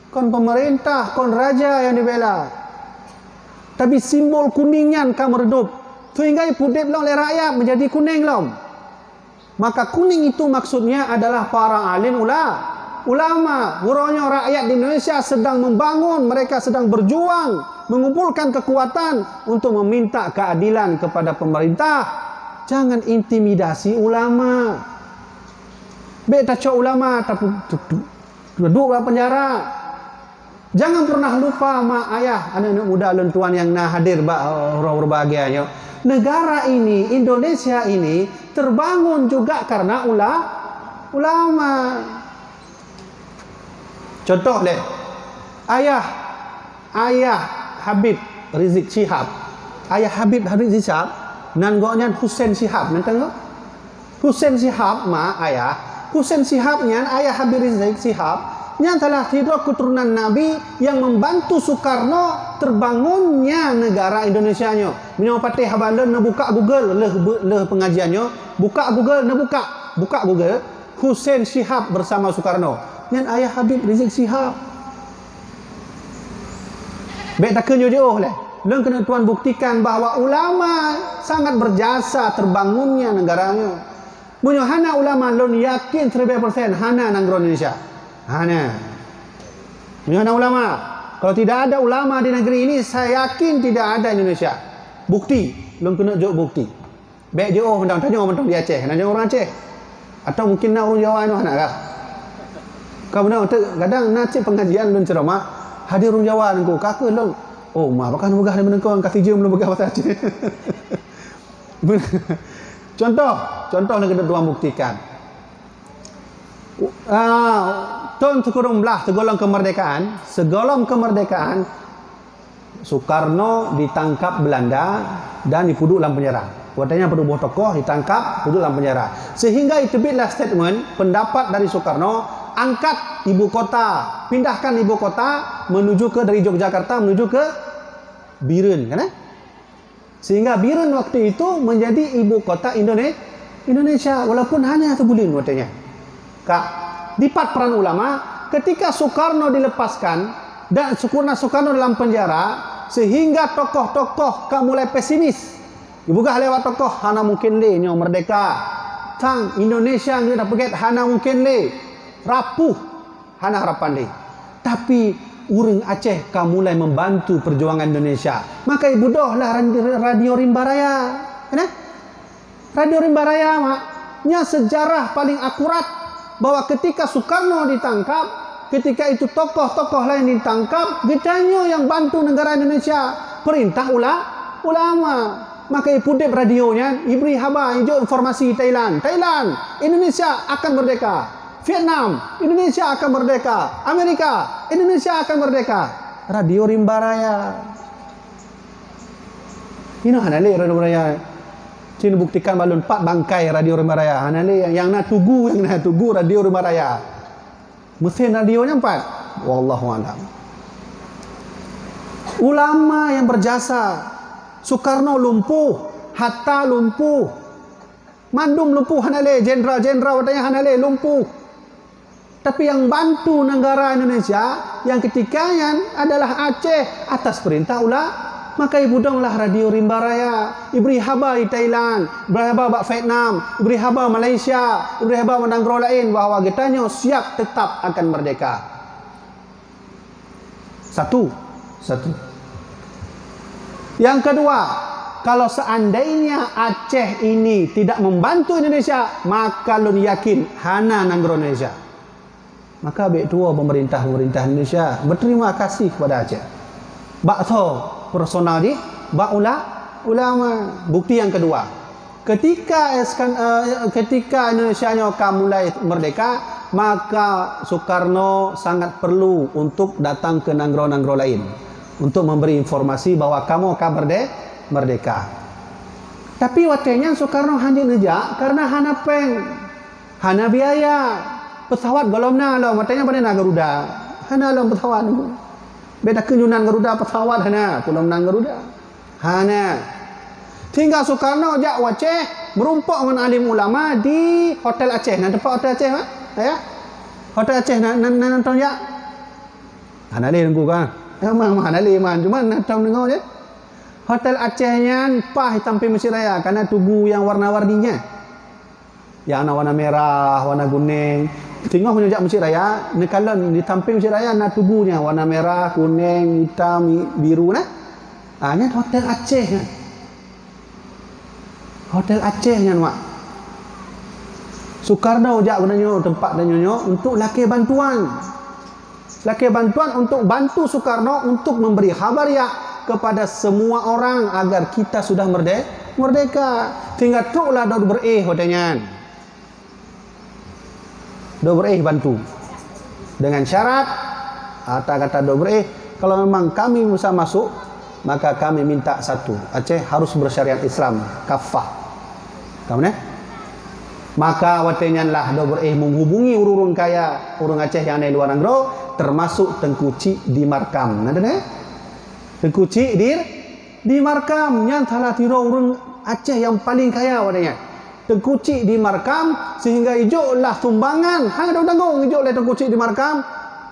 Speaker 1: Kon pemerintah, kon raja yang dibela. Tapi simbol kuningnya kamu redup. Sehingga putih long oleh rakyat menjadi kuning long. Maka kuning itu maksudnya adalah para alim ulama. Urangnya rakyat di Indonesia sedang membangun, mereka sedang berjuang, mengumpulkan kekuatan untuk meminta keadilan kepada pemerintah. Jangan intimidasi ulama. Baik tak cok ulama tapi duduk dalam penjara. Jangan pernah lupa mak ayah anak-anak muda lentuan yang nah hadir orang berbahagianya. Negara ini, Indonesia ini terbangun juga karena ulama. Contoh deh. Ayah Habib Rizik Syihab. Ayah Habib Rizik Syihab nan gonya Hussein Syihab nan tengok. Hussein Syihab mak ayah Hussein Syihab-nya, ayah Habib Rizik Syihab, yang telah tidur keturunan Nabi yang membantu Soekarno terbangunnya negara Indonesia-nya. Minum patih habalan nak buka Google leh pengajiannya, buka Google nak buka Google Hussein Syihab bersama Soekarno. Yang ayah Habib Rizik Syihab. Baik tak jauh-jauh leh. Leng kena tuan buktikan bahawa ulama sangat berjasa terbangunnya negaranya. Munyo hana ulama lon yakin 100% hana nanggro Indonesia. Hana. Munyo hana ulama. Kalau tidak ada ulama di negeri ini, saya yakin tidak ada Indonesia. Bukti, lon kena jok bukti. Baik jauh mentang tanya mentang di Aceh, nanya orang Aceh. Atau mungkin nak orang Jawa anu anak kah? Kau benar kadang nak cek pengajian lon ceramah, hadir orang Jawa nangku kakak lon. Oh, mak bakal begah di menengkau kasih jam belum begah bahasa Aceh. Contoh yang kena tuan buktikan. Tahun 19 segolong kemerdekaan Soekarno ditangkap Belanda dan dipuduk dalam penjara. Katanya penubuh tokoh ditangkap, duduk dalam penjara. Sehingga terbitlah statement pendapat dari Soekarno, angkat ibu kota, pindahkan ibu kota menuju ke dari Yogyakarta menuju ke Biren, kan? Sehingga Biren waktu itu menjadi ibu kota Indonesia walaupun hanya sebulan katanya. Dipat peran ulama ketika Soekarno dilepaskan dan Soekarno dalam penjara sehingga tokoh-tokoh mulai pesimis. Dibuka lewat tokoh hana mungkin le nyo merdeka. Tang Indonesia ngi dapat hana mungkin le. Rapuh hana harapan le. Tapi orang Aceh ka mulai membantu perjuangan Indonesia. Maka ibu doh lah Radio Rimba Raya. Kan? Radio Rimba Raya nya sejarah paling akurat bahwa ketika Soekarno ditangkap, ketika itu tokoh-tokoh lain ditangkap, getanya yang bantu negara Indonesia perintah ulama. Maka ipudep radionya, ibri haba hijau informasi Thailand, Indonesia akan merdeka. Vietnam, Indonesia akan merdeka. Amerika, Indonesia akan merdeka. Radio Rimba Raya. Ini hanale Radio Rimba Raya. Cina buktikan balon 4 bangkai Radio Rimba Raya. Hanale yang nak tugu Radio Rimba Raya. Mesin radionya 4. Wallahu a'lam. Ulama yang berjasa. Soekarno lumpuh, Hatta lumpuh, Mandum lumpuh hanale, jenderal watanya hanale lumpuh. Tapi yang bantu negara Indonesia yang ketikanya adalah Aceh atas perintah maka ibu donglah Radio Rimba Raya. Ibri haba di Thailand, ibri haba bak Vietnam, ibri haba Malaysia, ibri haba negara lain bahawa getanya siap tetap akan merdeka. Satu. Yang kedua, kalau seandainya Aceh ini tidak membantu Indonesia, maka lun yakin hana negara Indonesia. Maka baik tua pemerintah Indonesia berterima kasih kepada Aceh. Bak tho personal di, bak ulama. Bukti yang kedua, ketika Indonesia akan mulai merdeka, maka Soekarno sangat perlu untuk datang ke negara-negara lain untuk memberi informasi bahwa kamu akan merdeka. Tapi waktunya Soekarno hanya nejak karena hana peng, hana biaya. Pesawat golomna lo, matanya pada Garuda. Hana lo pesawat. Beda kenyunan Garuda pesawat hana, pulang Garuda. Hana. Tinggal Soekarno jak Aceh merumpuk dengan alim ulama di Hotel Aceh. Nah, tempat Hotel Aceh, ya. Hotel Aceh nonton ya. Hana le nunggu kan. Memang mana leman, cuma nak tahu dengar je. Hotel Acehnya pah tampil Mesir Raya karena tugu yang warna-warninya. Yang warna merah, warna kuning. Tengok menjak Mesir Raya, kalau ditampil Mesir Raya nak tugunya warna merah, kuning, hitam, biru nah. Nya Hotel Aceh. Hotel Acehnya mak. Soekarno jak gunanya tempat dan nyonya untuk laki bantuan. Untuk bantu Soekarno untuk memberi khabar ya kepada semua orang agar kita sudah merdeka. Tinggal tuklah do hotelnya. Do bantu. Dengan syarat kata do kalau memang kami bisa masuk, maka kami minta satu, Aceh harus bersyariat Islam kafah. Kamu ne? Maka watenya lah do menghubungi urun kaya urang Aceh yang ada di luar negara, termasuk Tengku Cik di Markam. Nada ne? Tengku Cik di Markam yang salah tiro urang Aceh yang paling kaya wadanya. Tengku Cik di Markam sehingga ijoklah sumbangan hang ada tanggung ijok le Tengku Cik di Markam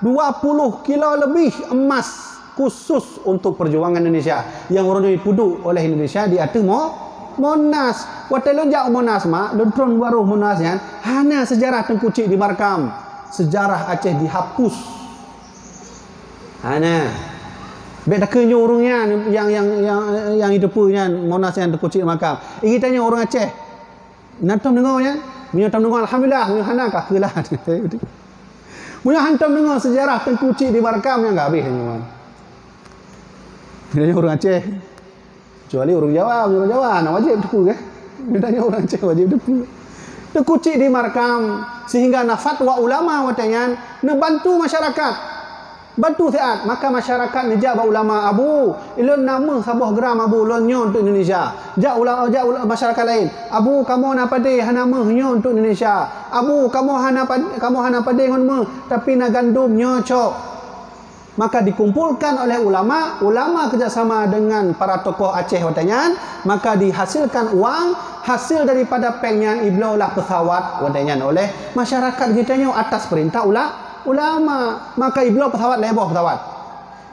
Speaker 1: 20 kilo lebih emas khusus untuk perjuangan Indonesia yang orang dipuduk oleh Indonesia di atas Monas. Waktu lu jak Monas mak, lu tron baru Monasnya, hanya sejarah Tengku Cik di Markam. Sejarah Aceh dihapus. Hanya beda kenyo orangnya yang hidup punya Monas yang Tengku Cik di Markam. Ini tanya orang Aceh. Natam dengarnya, menyatam dengar alhamdulillah, hana kah kelah. Punya hantam dengar sejarah Tengku Cik di Markam yang enggak habis teman. Ini orang Aceh. Kecuali orang Jawa, nak wajib tepu ke? Bedanya orang Aceh wajib tepu. Tengku Cik di Markam sehingga na fatwa ulama watanya bantu masyarakat. Bantu taat, maka masyarakat nejak ulama Abu, ilun nama sabuh gram Abu lonyo untuk Indonesia. Jak ulama masyarakat lain. Abu kamu hana pade hana nyo untuk Indonesia. Abu kamu hana pade ngon tapi na gandum nyocok. Maka dikumpulkan oleh ulama kerjasama dengan para tokoh Aceh watanya, maka dihasilkan uang hasil daripada pengnya iblaulah pesawat watanya oleh masyarakat kitanya atas perintah ulama. Maka iblau pesawat leboh pesawat.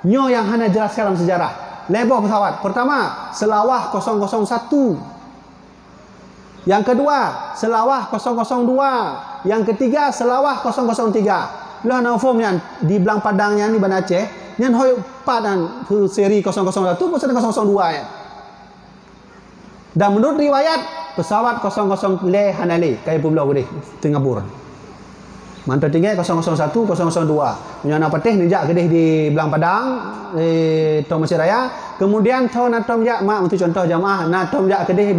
Speaker 1: Nyo yang hana jelas dalam sejarah. Leboh pesawat. Pertama, Selawah 001. Yang kedua, Selawah 002. Yang ketiga, Selawah 003. Lah naufumnya di Belang Padangnya ni Banda Aceh nyan hoi padan tu seri 001 pasal 002 ya. Dan menurut riwayat pesawat 00 le hanale kai pulau gede Singapura. Mantap tinggi 001 002. Punya anak patih nejak gede di Belang Padang Tong Mesir Raya. Kemudian tau natom jak mak untuk contoh jamaah natom jak gede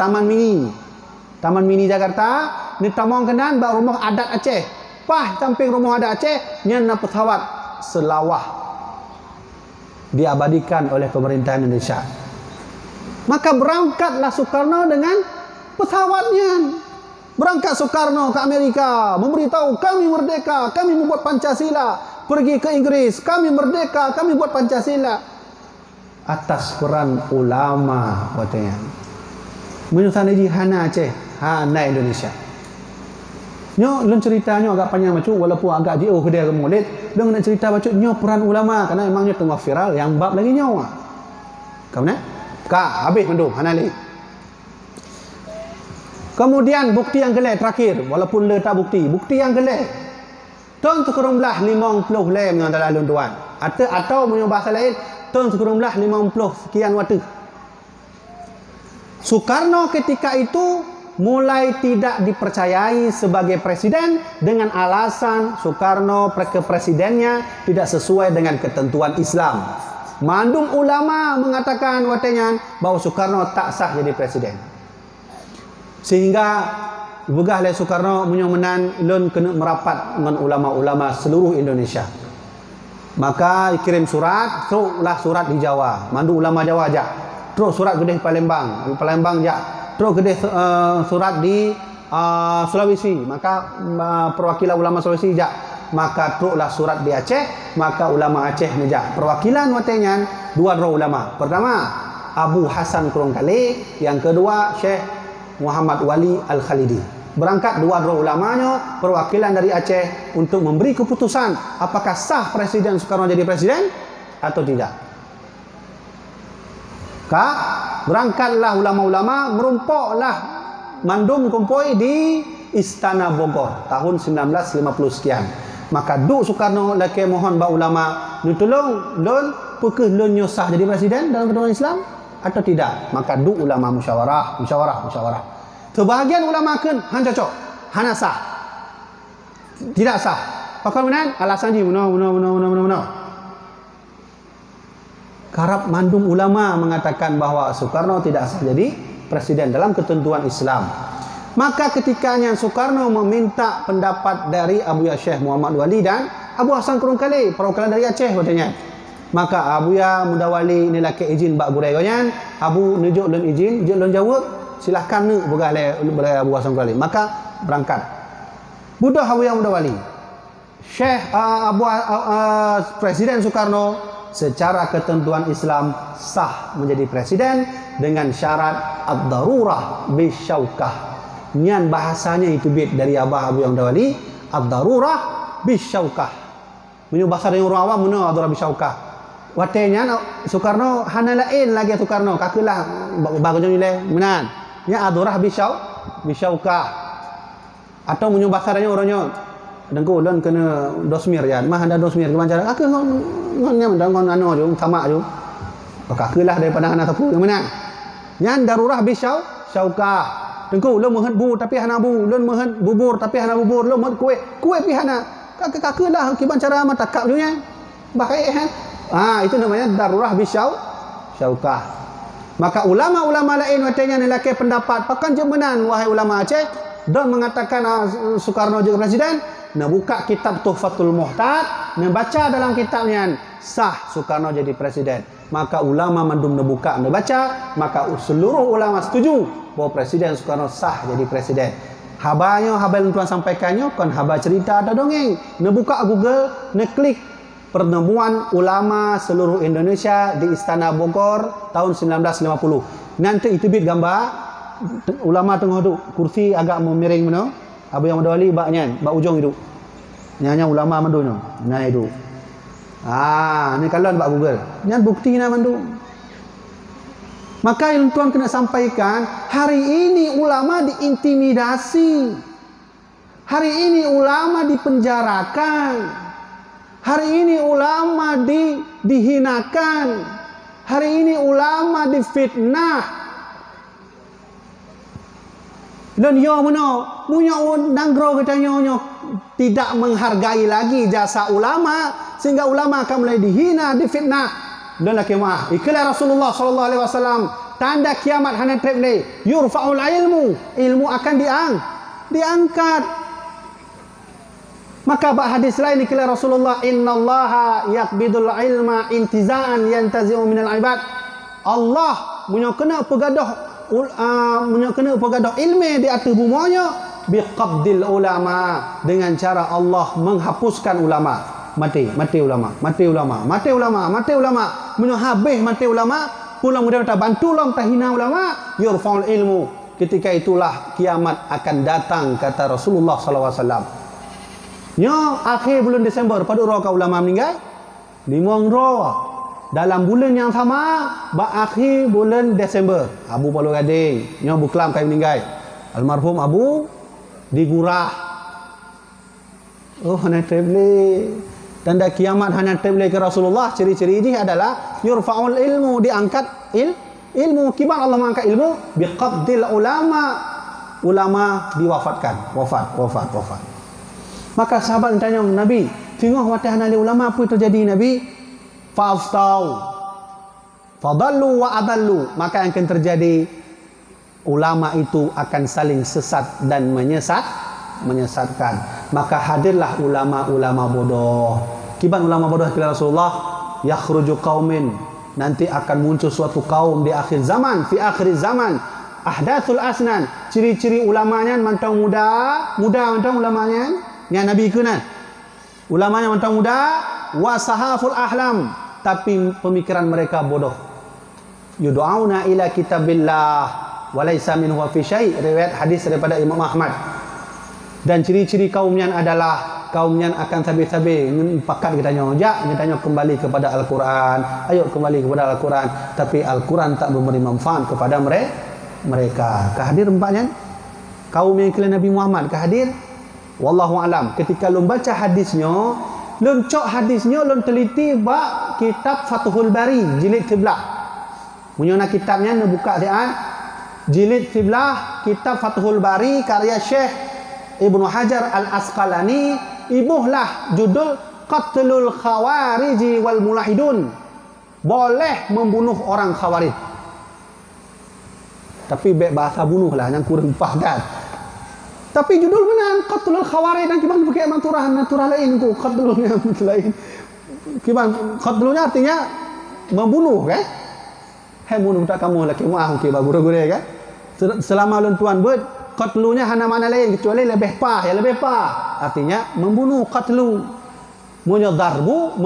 Speaker 1: Taman Mini Jakarta ni tamong kenan bak rumah adat Aceh. Pah samping rumah adat Aceh nyan pesawat selawah diabadikan oleh pemerintah Indonesia. Maka berangkatlah Soekarno dengan pesawatnya. Berangkat Soekarno ke Amerika, memberitahu kami merdeka, kami membuat Pancasila. Pergi ke Inggris, kami merdeka, kami buat Pancasila. Atas peran ulama katanya. Menyusahkan hana Aceh, hana Indonesia. Nyo lun ceritanya agak panjang macam walaupun agak jauh ke dia ke Maulid, dia nak cerita macam nyo peran ulama karena memangnya tengah viral yang bab lagi nyawa. Kamu nak? Ka habis mendung hanali. Kemudian bukti yang gelap terakhir walaupun le tak bukti yang gelap. Tahun 1950 le mengantara alun tuan. Atau punya bahasa lain tahun 1950 sekian waktu. Soekarno ketika itu mulai tidak dipercayai sebagai presiden dengan alasan Soekarno kepresidennya tidak sesuai dengan ketentuan Islam. Mandum ulama mengatakan watenya bahawa Soekarno tak sah jadi presiden. Sehingga begah le Soekarno menyomenan lun kena merapat dengan ulama-ulama seluruh Indonesia. Maka kirim surat, teruslah surat di Jawa. Mandu ulama Jawa aja. Terus surat gede Palembang aja. Terus gede surat di Sulawesi. Maka perwakilan ulama Sulawesi aja. Maka teruslah surat di Aceh, maka ulama Aceh nejak perwakilan watenya dua ulama. Pertama Abu Hasan Kurungkali, yang kedua Syekh Muhammad Wali Al-Khalidi. Berangkat dua ulamanya perwakilan dari Aceh untuk memberi keputusan apakah sah Presiden Soekarno jadi presiden atau tidak. Berangkatlah ulama-ulama, merumpoklah mandum kumpul di Istana Bogor tahun 1950 sekian. Maka duk Soekarno laki mohon ba ulama nu tolong lon pekeh lon nyosah jadi presiden dalam ketentuan Islam atau tidak. Maka duk ulama musyawarah. Sebahagian ulama kan han cocok, hana sah. Tidak sah. Pakal menan alasan ji menaw. Karab mandum ulama mengatakan bahawa Soekarno tidak sah jadi presiden dalam ketentuan Islam. Maka ketikanya Soekarno meminta pendapat dari Abuya Syekh Muhammad Wali dan Abu Hasan Kurungkali, perwakilan dari Aceh katanya. Maka Abuya Mudawali ni laki izin bak gurai kanyan, Abu nujuk lun izin, je lun jawab, silahkan ni begah le Abu Hasan Kurungkali. Maka berangkat. Budak Abuya Mudawali. Syekh Presiden Soekarno secara ketentuan Islam sah menjadi presiden dengan syarat ad-darurah bisyaukah. Nian bahasanya itu bit dari Abah Abu yang Dawali, ad-darurah bisyaukah. Menyu bahasa dari orang awam mana ad-darurah bisyaukah. Watenya Soekarno hana lain lagi Soekarno kakelah bagusnya nilai menan. Nya ad-darurah bisyaukah. Atau menyu bahasa dari orangnya dengku lon kena dosmir ya. Mah ada dosmir kemancara kakek ngonnya mendangon anu ju sama ju. Kakelah daripada hana sapu yang menan. Nya darurah bisyaukah. Dengku lo mehet bu tapi hana bu, lon mehet bubur tapi hana bubur, lo mehet kuih pi hana. Kakek lah kiban cara mata kak dunia. Bakai han. Itu namanya darurah bisyaukah. Maka ulama-ulama lain watenya nilai pendapat pakan jemenan wahai ulama Aceh dan mengatakan Soekarno jadi presiden, nak buka kitab Tuhfatul Muhtad, nak baca dalam kitabnya sah Soekarno jadi presiden. Maka ulama mandum nak buka nak baca, maka seluruh ulama setuju bahawa Presiden Soekarno sah jadi presiden. Habanya habal tuan sampaikannya kan haba cerita ada dongeng. Nak buka Google, nak klik pertemuan ulama seluruh Indonesia di Istana Bogor tahun 1950. Nanti itu bit gambar ulama tengah duduk kursi agak memiring mana. Abu yang Mudawali baknya, bak ujung hidup. Nyanya ulama mandunya. Nah itu. Ni kalau bak Google. Nyan bukti na mandu. Maka yang tuan kena sampaikan, hari ini ulama diintimidasi. Hari ini ulama dipenjarakan. Hari ini ulama dihinakan. Hari ini ulama difitnah. Dan yo meno, punya nanggro katanya tidak menghargai lagi jasa ulama sehingga ulama akan mulai dihina, difitnah. Dan laki mah, ikhlas Rasulullah sallallahu alaihi wasallam, tanda kiamat hana treble, yurfa'ul ilmu akan diangkat. Maka bak hadis lain ikhlas Rasulullah, innallaha yaqbidul ilma intiza'an yantazi'u minal ibad. Allah punya kena pegadah ilmu di atas bumanya biqabdil ulama, dengan cara Allah menghapuskan ulama. Mati ulama menyo habis mati ulama, pulang mudah tak bantu long tak hina ulama, yurfaul ilmu. Ketika itulah kiamat akan datang, kata Rasulullah sallallahu alaihi wasallam. Nya akhir bulan Desember pada roh ulama meninggal 5 roh. Dalam bulan yang sama, akhir bulan Desember, Abu Palu Gading, nya buklam kai meninggal. Almarhum Abu digurah. Oh, hanya tabligh. Tanda kiamat hanya tabligh ke Rasulullah. Ciri-ciri ini adalah yurfa'ul ilmu, diangkat ilmu. Kibar Allah mengangkat ilmu biqabdil ulama. Ulama diwafatkan, wafat. Maka sahabat tanya Nabi, tengok watahan ali ulama apa yang terjadi Nabi? Faftau fadallu wa adallu, maka yang akan terjadi ulama itu akan saling sesat dan menyesatkan. Maka hadirlah ulama-ulama bodoh. Kiban ulama bodoh kira Rasulullah, yakhruju qaumin, nanti akan muncul suatu kaum di akhir zaman, fi akhir zaman, ahdathul asnan, ciri-ciri ulamanya mantang muda mantang ulamanya yang Nabi kunan. Ulamanya mantang muda, wasahaful ahlam, tapi pemikiran mereka bodoh. Yud'auna ila kitabillah wa laysa minhu fi syai', riwayat hadis daripada Imam Ahmad. Dan ciri-ciri kaumnya adalah kaumnya akan sabi-sabi pakat kita tanya kembali kepada Al-Quran, ayo kembali kepada Al-Quran, tapi Al-Quran tak memberi manfaat kepada mereka. Kehadir empatnya kaum yang kira Nabi Muhammad kehadir. Wallahu alam. Ketika lu baca hadisnya, lu cok hadisnya, lu teliti bak kitab Fathul Bari jilid 13. Punya kitabnya lu buka dia jilid 13 kitab Fathul Bari karya Syekh Ibnu Hajar Al-Asqalani, ibuhlah judul Qatlul Khawariji wal Mulahidun. Boleh membunuh orang Khawarij. Tapi bahasa bunuhlah yang kurang padat. Tapi judul benar Qatlul Khawarij, dan kiban pakai naturah lain ku qatlulnya lain. Kiban qatlulnya artinya membunuh kan? Hai bunuh tak kamu laki mau ke guru-guru kan? Selama lun tuan buat qatlunya hana makna lain kecuali lebih pah. Artinya membunuh qatlu. Munyo darbu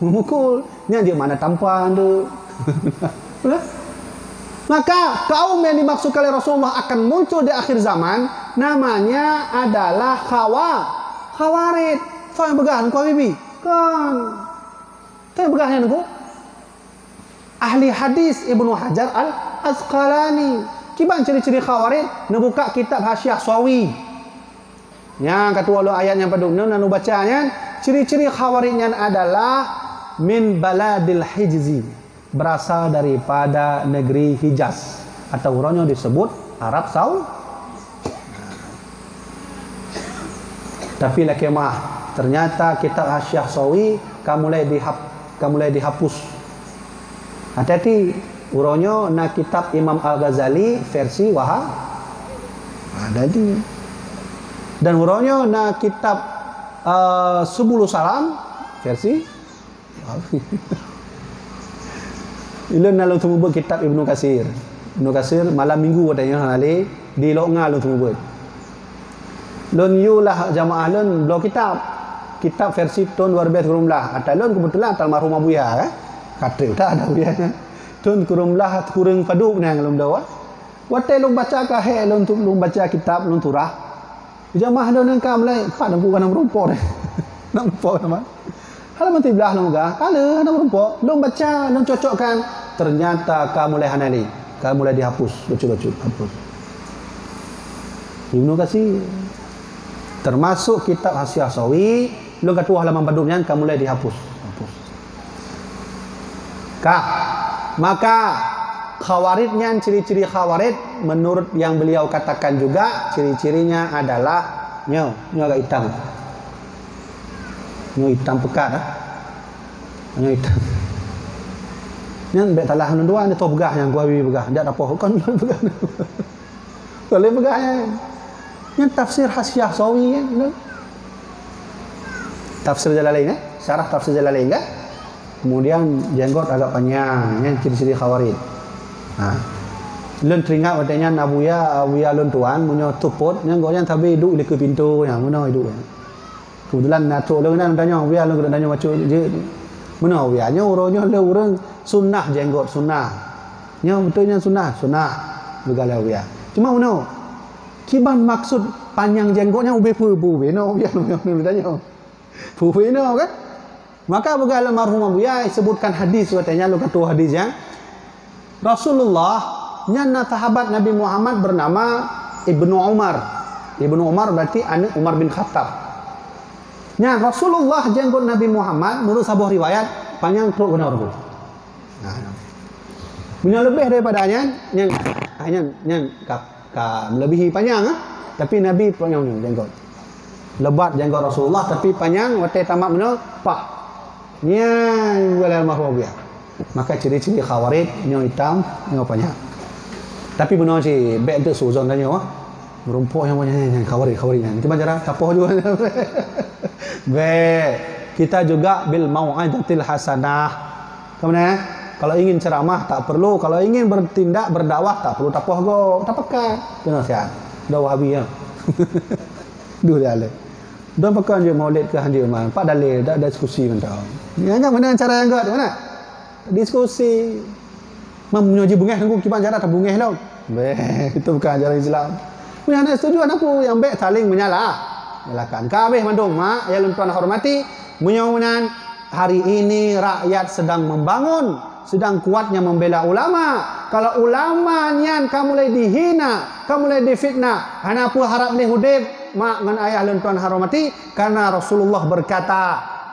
Speaker 1: memukul. Nya dia mana tampan tu. Maka kaum yang dimaksud oleh Rasulullah akan muncul di akhir zaman, namanya adalah Khawarij. Kau yang begahan kau bibi? Kan. Kau yang begahan aku? Ahli hadis Ibnu Hajar Al-Asqalani. Kiban ciri-ciri Khawarij? Nu buka kitab Hasyiah Sawi. Yang kata Allah ayat yang padung nu bacanya, ciri-ciri Khawarijnya adalah min baladil Hijzi. Berasal daripada negeri Hijaz, atau orangnya disebut Arab Saudi. Tapi lakemah ternyata kitab Hasyiah Sawi kamu mulai dihapus. Hati-hati, orangnya na kitab Imam Al-Ghazali versi Wahab. Ada di. Dan orangnya na kitab Subulus Salam versi Ilun nalu tumubut kitab Ibnu Katsir. Ibnu Katsir malam minggu katanya hale di Longa lu tumubut. Lun yulah jamaah lun blok kitab versi tahun 2012. Ada lun kebetulan almarhum Abu Ya kan. Kata dah ada Abu Ya. Tahun kurumlah kurang padu nang lum dawa. Wate lun baca ka he lun baca kitab lun turah. Jamaah lun nang kam lai 4 kan rumpor. Nampak nama. Halaman 13 lu ga. Kala ada rumpok, lu baca, lu cocokkan, ternyata kamu mulai hanali. Kamu mulai dihapus, lucu-lucu hapus. Ibnu Katsir termasuk kitab Hasyiah Sawi lu kata halaman badumnya kamu mulai dihapus. Maka Khawaridnya, ciri-ciri Khawarid menurut yang beliau katakan juga ciri-cirinya adalah nyo agak hitam. Nyo hitam pekat Nyo hitam. Nyan bet talah dua ni to begah yang gua begah. Ndak apa kan begah. Boleh begahnya. Nyan tafsir Hasyiah Sawi kan. Tafsir Jalalain syarah tafsir Jalalain kan. Kemudian jenggot agak panjang, yang ciri-ciri Khawarid. Lun teringat katanya Nabuya lun tuan punya tuput yang goyang tapi duduk di pintu yang mana hidup. Kebetulan natuk lun nan tanya Nabuya lun tanya macam je. Mana Nabuya nya urangnya le urang sunnah jenggot sunnah. Nya betulnya sunnah begala Nabuya. Cuma mana? Kiban maksud panjang jenggotnya ube no Nabuya tanya. No kan? Maka begala marhum Nabuya sebutkan hadis katanya lu kata hadisnya Rasulullah nyana sahabat Nabi Muhammad bernama Ibnu Umar. Ibnu Umar berarti anak Umar bin Khattab. Nya Rasulullah jenggot Nabi Muhammad menurut sebuah riwayat panjang teruk benar tu. Punya lebih daripadanya yang melebihi panjang tapi Nabi panjang jenggot. Lebat jenggot Rasulullah tapi panjang watai tamak benar pak. Nya wala mahwabiyah. Maka ciri-ciri Khawarid nyo hitam, nyo panjang. Tapi benar sih, baik tu suzon tanya merumpuk yang banyak Khawarid yang. Cuma cara tapoh juga. Baik. Kita juga bil mau'izatil hasanah. Kemudian kalau ingin ceramah tak perlu, kalau ingin bertindak berdakwah tak perlu tapoh go, tak pekat. Tu nasihat. Dah Wahabi ya. Dua dalil. Dan pekan je maulid ke hanjir man. Pak dalil dak diskusi mentau. Yang mana cara yang gak mana? Diskusi memuji bungeh tunggu kiban jarak tak bungeh lah. Itu bukan ajaran Islam. Punya anak setuju anakku yang baik saling menyalahkan. Kabeh mandung mak ya tuan hormati menyonan hari ini rakyat sedang membangun, sedang kuatnya membela ulama. Kalau ulama nyan kamu mulai dihina, kamu mulai difitnah. Anakku harap ni hudib mak ngan ayah tuan hormati karena Rasulullah berkata,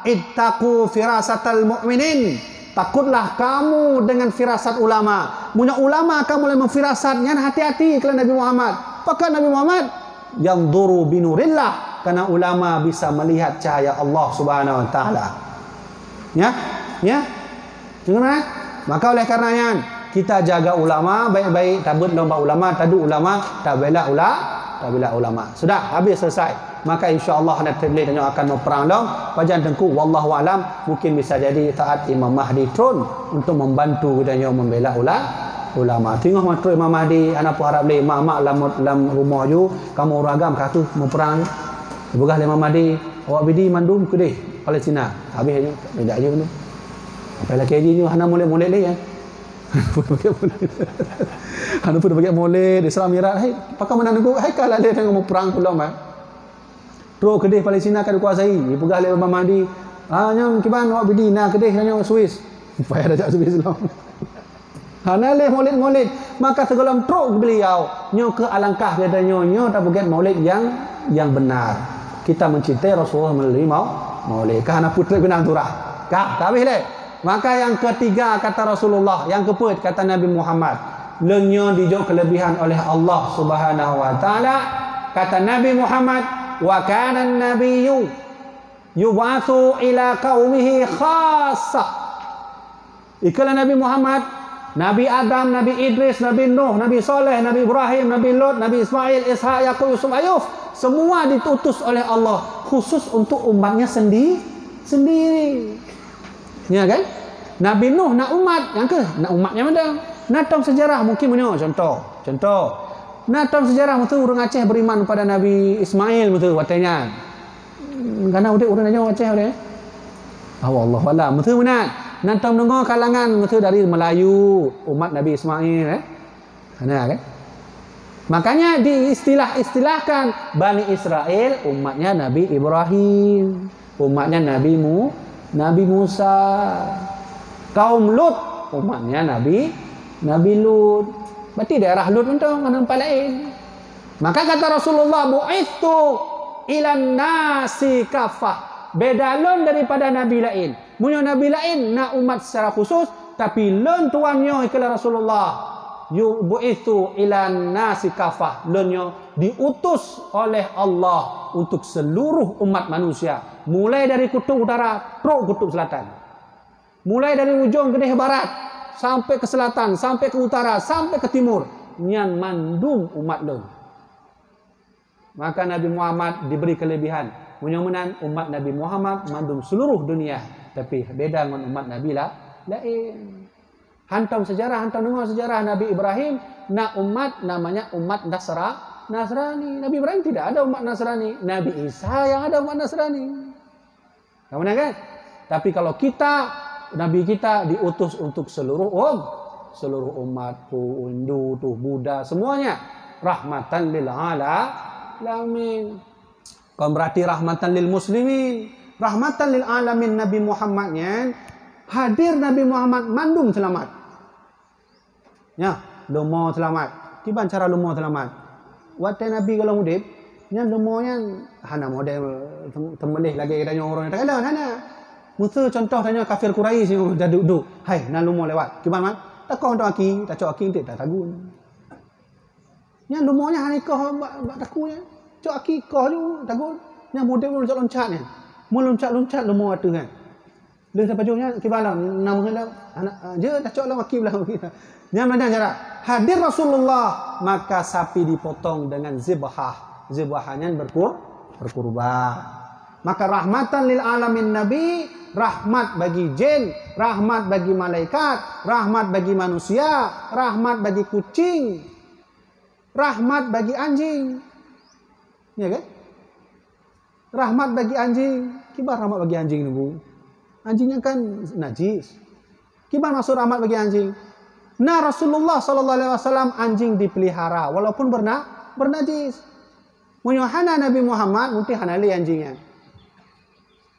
Speaker 1: "Ittaqu firasatal mu'minin." Takutlah kamu dengan firasat ulama. Punya ulama kamu mulai memfirasatnya, hati-hati kalau Nabi Muhammad. Apakah Nabi Muhammad? Yang duru binurillah. Karena ulama bisa melihat cahaya Allah Subhanahu Wa Taala. Ya. Jangan. Maka oleh karenanya kita jaga ulama baik-baik. Tabut lomba ulama, tadu ulama, tak bela ulama. Sudah habis selesai. Maka insya-Allah nanti beliau akan memperang dong pajan tengku wallahu alam mungkin bisa jadi saat Imam Mahdi turun untuk membantu dia membela ulama. Tengok matru Imam Mahdi anak pun harap le mak lam rumah ju kamu ragam katu memperang. Begah Imam Mahdi awak bidi mandum ke deh Palestina. Habis tidak je tu. Apa lagi ni hana molek-molek le ya. Hana pun bagi molek Islam mirat hai pakam mana aku hai kala le tengok memperang pula mak. Terus kedai Palestina akan dikuasai. Dia pegah oleh Imam Mahdi. Nyam kiban awak bidi na kedai hanya Swiss. Payah dah Swiss lah. Hanaleh maulid. Maka segolam truk beliau. Nyo ke alangkah kata nyo tak begitu maulid yang benar. Kita mencintai Rasulullah melalui maulid. Karena putri benang turah. Tak habis leh. Maka yang ketiga kata Rasulullah, yang keempat kata Nabi Muhammad. Lenyo dijok kelebihan oleh Allah Subhanahu Wa Taala. Kata Nabi Muhammad, wa kana an-nabiyyu yub'atsu ila qaumihi khassah. Ikala Nabi Muhammad, Nabi Adam, Nabi Idris, Nabi Nuh, Nabi Saleh, Nabi Ibrahim, Nabi Lut, Nabi Ismail, Ishaq, Yaqub, Yusuf, Ayub, semua ditutus oleh Allah khusus untuk umatnya sendiri. Ya kan? Nabi Nuh nak umat, yang ke nak umatnya mana? Nak tahu sejarah mungkin punya contoh. Nah, dalam sejarah itu orang Aceh beriman kepada Nabi Ismail itu katanya. Karena orang aja Aceh oleh. Allah wala betul benar. Nah, dalam dengar kalangan itu dari Melayu, umat Nabi Ismail kan? Makanya diistilahkan Bani Israel umatnya Nabi Ibrahim, umatnya Nabi Musa. Kaum Lut umatnya Nabi Lut. Berarti daerah Lut itu mana tempat lain. Maka kata Rasulullah, bu'ithu ilan nasi kafah. Beda lon daripada nabi lain. Munyo nabi lain nak umat secara khusus, tapi lon tuannya ikala Rasulullah. Yubu'itsu ilan nasi kafah. Lonyo diutus oleh Allah untuk seluruh umat manusia. Mulai dari kutub utara, pro kutub selatan. Mulai dari ujung Kedih barat sampai ke selatan, sampai ke utara, sampai ke timur. Nyan mandum umat lon. Maka Nabi Muhammad diberi kelebihan. Mudah-mudahan umat Nabi Muhammad mandum seluruh dunia. Tapi beda dengan umat Nabi lain. Hantam dengar sejarah Nabi Ibrahim. Nak umat namanya umat Nasrani. Nabi Ibrahim tidak ada umat Nasrani. Nabi Isa yang ada umat Nasrani. Kamu kan? Tapi kalau kita, Nabi kita diutus untuk seluruh umat, Hindu, Buddha, semuanya rahmatan lil alamin. Kan berarti rahmatan lil muslimin, rahmatan lil alamin. Nabi Muhammadnya hadir, Nabi Muhammad mandum selamat. Ya, lumo selamat. Kiban cara lumo selamat? Waktu Nabi kalau mudib, nya lumonya hana model temelih lagi kita orang tak ada hana. Musa contoh tanya kafir Quraisy yang dah duduk. Hai, nak lumo lewat. Kiban mat? Tak kau untuk aki, tak cok aki tak tagun. Nya lumonya hana kau bak takunya. Cok aki kau tu tagun. Nya model loncat-loncatnya. Mau loncat-loncat lumo atu kan. Leh sampai jauhnya kibala namanya anak je tak cok lah aki belah kita. Nya mana cara? Hadir Rasulullah, maka sapi dipotong dengan zibhah. Zibahnya berkurban. Maka rahmatan lil alamin Nabi, rahmat bagi jin, rahmat bagi malaikat, rahmat bagi manusia, rahmat bagi kucing, rahmat bagi anjing. Ya kan? Rahmat bagi anjing. Kibar rahmat bagi anjing ni bu. Anjingnya kan najis. Kibar maksud rahmat bagi anjing? Nah, Rasulullah sallallahu alaihi wasallam anjing dipelihara walaupun bernajis. Munyohana Nabi Muhammad mungkin hanali anjingnya.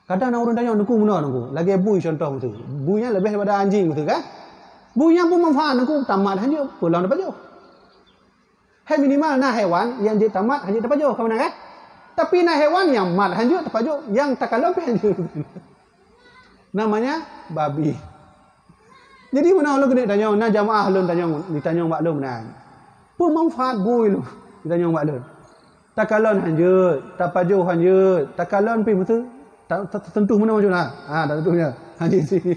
Speaker 1: Kadang orang tanya nunggu mana nunggu. Lagi bui contoh tu. Buinya lebih daripada anjing betul kan? Buinya pun manfaat nunggu tamat hanya pulang dapat jauh. Hai minimal nah hewan yang dia tamat hanya dapat jauh kamu kan? Tapi nah hewan yang mat hanya dapat jauh, yang tak kalau hanya. Namanya babi. Jadi mana lu kena tanya, nah jamaah lu ditanya mbak lu mana? Pun manfaat bui lu ditanya mbak lu. Takalon hanjut, tapaju hanjut, takalon pi betul. Tentu mana macam nah. Tak tentunya. Hanjut sini.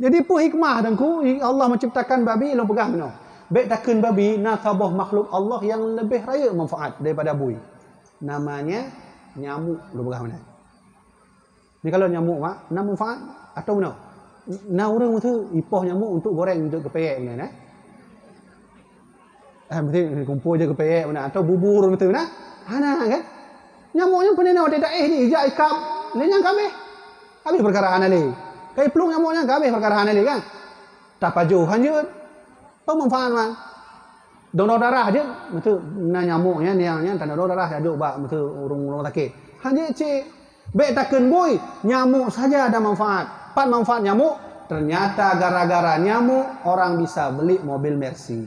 Speaker 1: Jadi pun hikmah dengku Allah menciptakan babi lu pegang mana. Baik takkan babi nasabah makhluk Allah yang lebih raya manfaat daripada bui. Namanya nyamuk lu pegang mana. Ni kalau nyamuk mak, nak manfaat atau mana? Nah orang tu ipoh nyamuk untuk goreng untuk kepeyek mana. Mesti kumpul je kepeyek mana atau bubur betul nah. Hana kan? Nyamuknya penena ada ni ijak ikap, lenyang kabeh. Habis perkara anali. Kai plung nyamuknya kabeh perkara anali kan. Tak paju hanjut. Pemanfaat man. Donor darah je betul nah nyamuknya niangnya tanda donor darah aduk bak betul urung sakit. Hanjut cik. Baik takkan boy, nyamuk saja ada manfaat. Pat manfaat nyamuk, ternyata gara-gara nyamuk orang bisa beli mobil Mercy.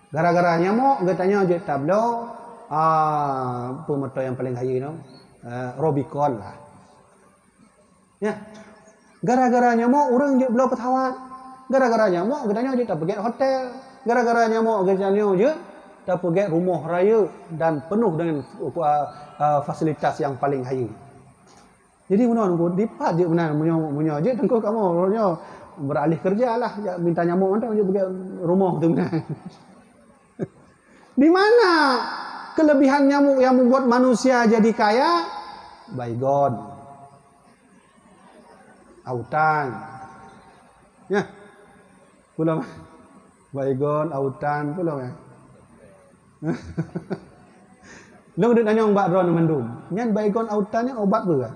Speaker 1: Gara-gara nyamuk, katanya je tablo, pemotor yang paling kaya no, Robicon lah. Ya, gara-gara nyamuk orang je beli pesawat. Gara-gara nyamuk, katanya je tak pergi hotel. Gara-gara nyamuk, katanya je tak pergi rumah raya dan penuh dengan fasilitas yang paling high. Jadi mana nunggu dipat je benar munyo je tengko kamu orangnya beralih kerja lah minta nyamuk mana je pergi rumah tu benar. Di mana kelebihan nyamuk yang membuat manusia jadi kaya? Baygon, autan. Ya. Pulang. Baygon, autan pulang ya. Lu duk nanya mbak Ron mendum. Nyan baygon autannya obat ke?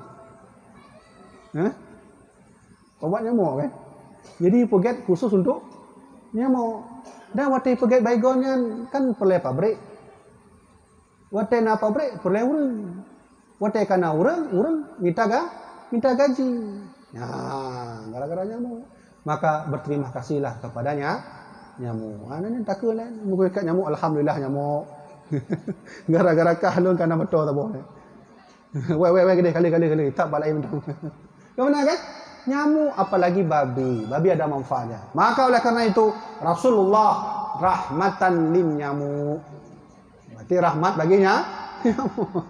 Speaker 1: Obat nyamuk kan? Jadi forget khusus untuk nyamuk. Dan waktu forget baygonnya kan perlu pabrik. Waktu na pabrik perlu urang. Waktu kana urang minta gaji. Nah, gara-gara nyamuk. Maka berterima kasihlah kepadanya nyamuk. Anaknya takut lah. Muka ikat nyamuk, alhamdulillah nyamuk. Gara-gara kahlun kana betul tak boleh. Weh, kali. Tak balai menang. Kau benar kan? Nyamuk apalagi babi. Babi ada manfaatnya. Maka oleh karena itu Rasulullah rahmatan lin nyamuk. Berarti rahmat baginya nyamuk.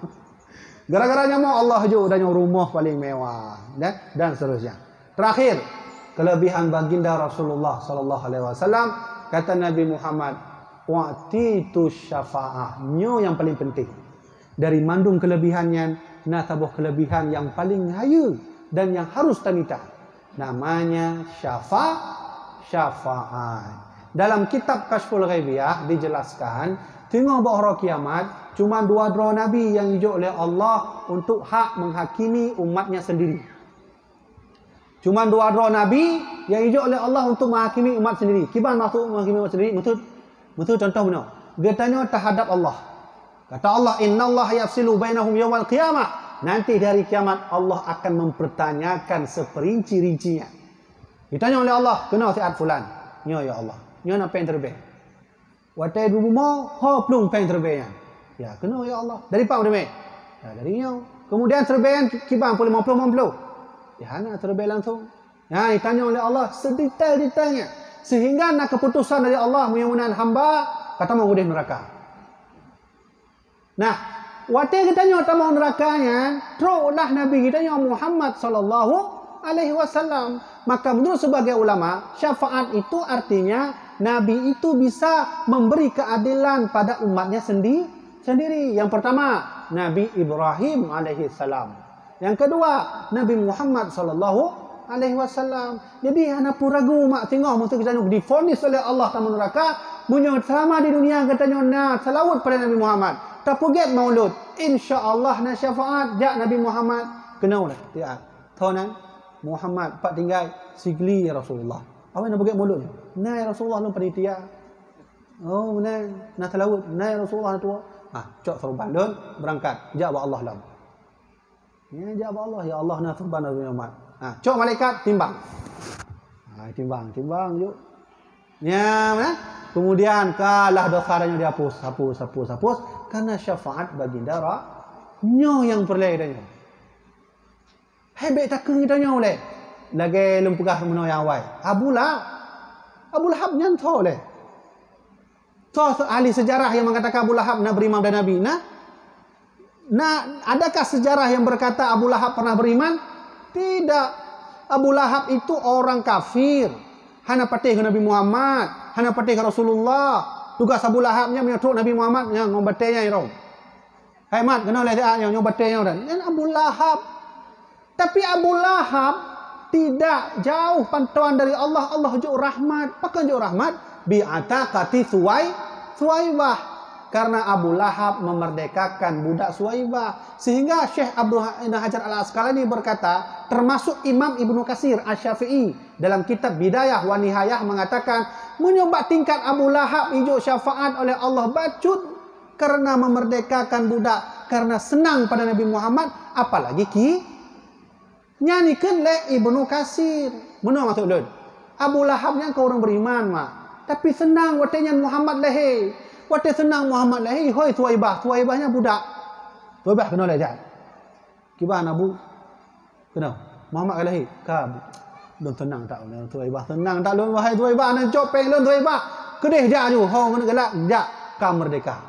Speaker 1: Gara-gara nyamuk Allah juga udah rumah paling mewah dan seterusnya. Terakhir, kelebihan baginda Rasulullah sallallahu alaihi wasallam, kata Nabi Muhammad, wa'titu syafa'ah. Nyo yang paling penting. Dari mandung kelebihannya, natabah kelebihan yang paling hayu dan yang harus tanita. Namanya syafa'at. Dalam kitab Kashful Ghaibiyah dijelaskan, tengok bahawa kiamat cuma 2 dua nabi yang diuji oleh Allah untuk hak menghakimi umatnya sendiri. Cuma 2 dua nabi yang diuji oleh Allah untuk menghakimi umat sendiri. Kiban maksud menghakimi umat sendiri? Betul contoh benar. Dia tanya terhadap Allah. Kata Allah, innallaha yafsilu bainahum yawmal qiyamah. Nanti dari kiamat Allah akan mempertanyakan seperinci-rincinya. Ditanya oleh Allah, kenal siat fulan? Nyo ya Allah. Nyo nak pen terbaik. Watai dulu mau ho plung pen terbaiknya. Ya, kenal ya Allah. Dari pak terbaik. Ya, dari nyo. Kemudian terbaik kibang 50. Ya, nak terbaik langsung. Ya, ditanya oleh Allah sedetail-detailnya. Sehingga nak keputusan dari Allah mudah-mudahan hamba kata mau gudeh neraka. Nah, waktu kita tanya mau nerakanya, terulah Nabi kita yang Muhammad sallallahu alaihi wasallam. Maka menurut sebagai ulama, syafaat itu artinya Nabi itu bisa memberi keadilan pada umatnya sendiri. Yang pertama, Nabi Ibrahim alaihi salam. Yang kedua, Nabi Muhammad sallallahu alaihi wasallam. Jadi anak pun ragu mak tengok mesti kita difonis oleh Allah taala neraka, munyo selama di dunia katanya nak salawat pada Nabi Muhammad. Tak forget maulud. Insya-Allah na syafaat jak Nabi Muhammad kenaulah tiap. Tahunan Muhammad pak tinggal sigli ya Rasulullah. Awak nak forget maulud. Nah ya Rasulullah lu panitia. Oh nah nak salawat. Nah ya Rasulullah tua. Cok serban don berangkat. Jak wa Allah lam. Ya jak wa Allah ya Allah na serban Nabi Muhammad. Cok malaikat timbang. Timbang yuk. Ya, mana? Kemudian kalah dosanya dihapus, hapus. Karena syafaat baginda nyo yang perlai danya. Hebet tak danya oleh. Lagi lempugah meno yang awal. Abu Lahab nyanto oleh. Ahli sejarah yang mengatakan Abu Lahab nak beriman dan Nabi. Adakah sejarah yang berkata Abu Lahab pernah beriman? Tidak. Abu Lahab itu orang kafir. Hana patih ke Nabi Muhammad, hana patih ke Rasulullah. Tugas Abu Lahabnya menyetruk Nabi Muhammad yang ngobatnya iro. Hai mat, kenal dia yang ngobatnya dan Abu Lahab. Tapi Abu Lahab tidak jauh pantauan dari Allah. Allah jauh rahmat. Pakai jauh rahmat bi ataqati Suwaibah. Karena Abu Lahab memerdekakan budak Suwaibah. Sehingga Syekh Abdul Hajar Al-Asqalani berkata, termasuk Imam Ibnu Katsir Asy-Syafi'i dalam kitab Bidayah wa Nihayah mengatakan, menyebab tingkat Abu Lahab hijau syafaat oleh Allah bacut karena memerdekakan budak, karena senang pada Nabi Muhammad, apalagi nyanyikan le Ibnu Katsir. Mana maksud lun? Abu Lahabnya kau orang beriman mak, tapi senang watenya Muhammad lehe. Waktu senang Muhammad lahir, hoi Suwaibahnya budak. Suwaibah kenal lah jangan. Kibah Nabu, kenal. Muhammad lahir, kab. Don senang tak? Suwaibah senang tak? Don wahai Suwaibah, nak copeng don Suwaibah. Kedih jah ju, hong kena gelak, jak kam merdeka.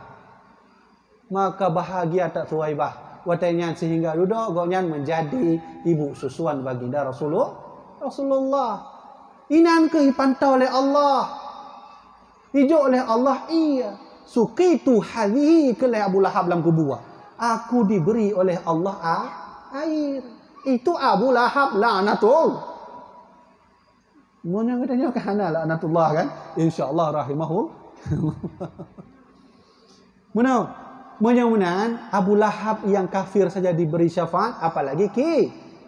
Speaker 1: Maka bahagia tak Suwaibah. Watenya sehingga duduk, goknya menjadi ibu susuan baginda Rasulullah. Inan ke dipantau oleh Allah. Hijau oleh Allah, iya. Suqitu hadhihi kelai Abu Lahab dalam kubur. Aku diberi oleh Allah air. Itu Abu Lahab laknatul. Mun yang katanya kana laknatullah kan? Insyaallah rahimahul. Mudah-mudahan Abu Lahab yang kafir saja diberi syafaat, apalagi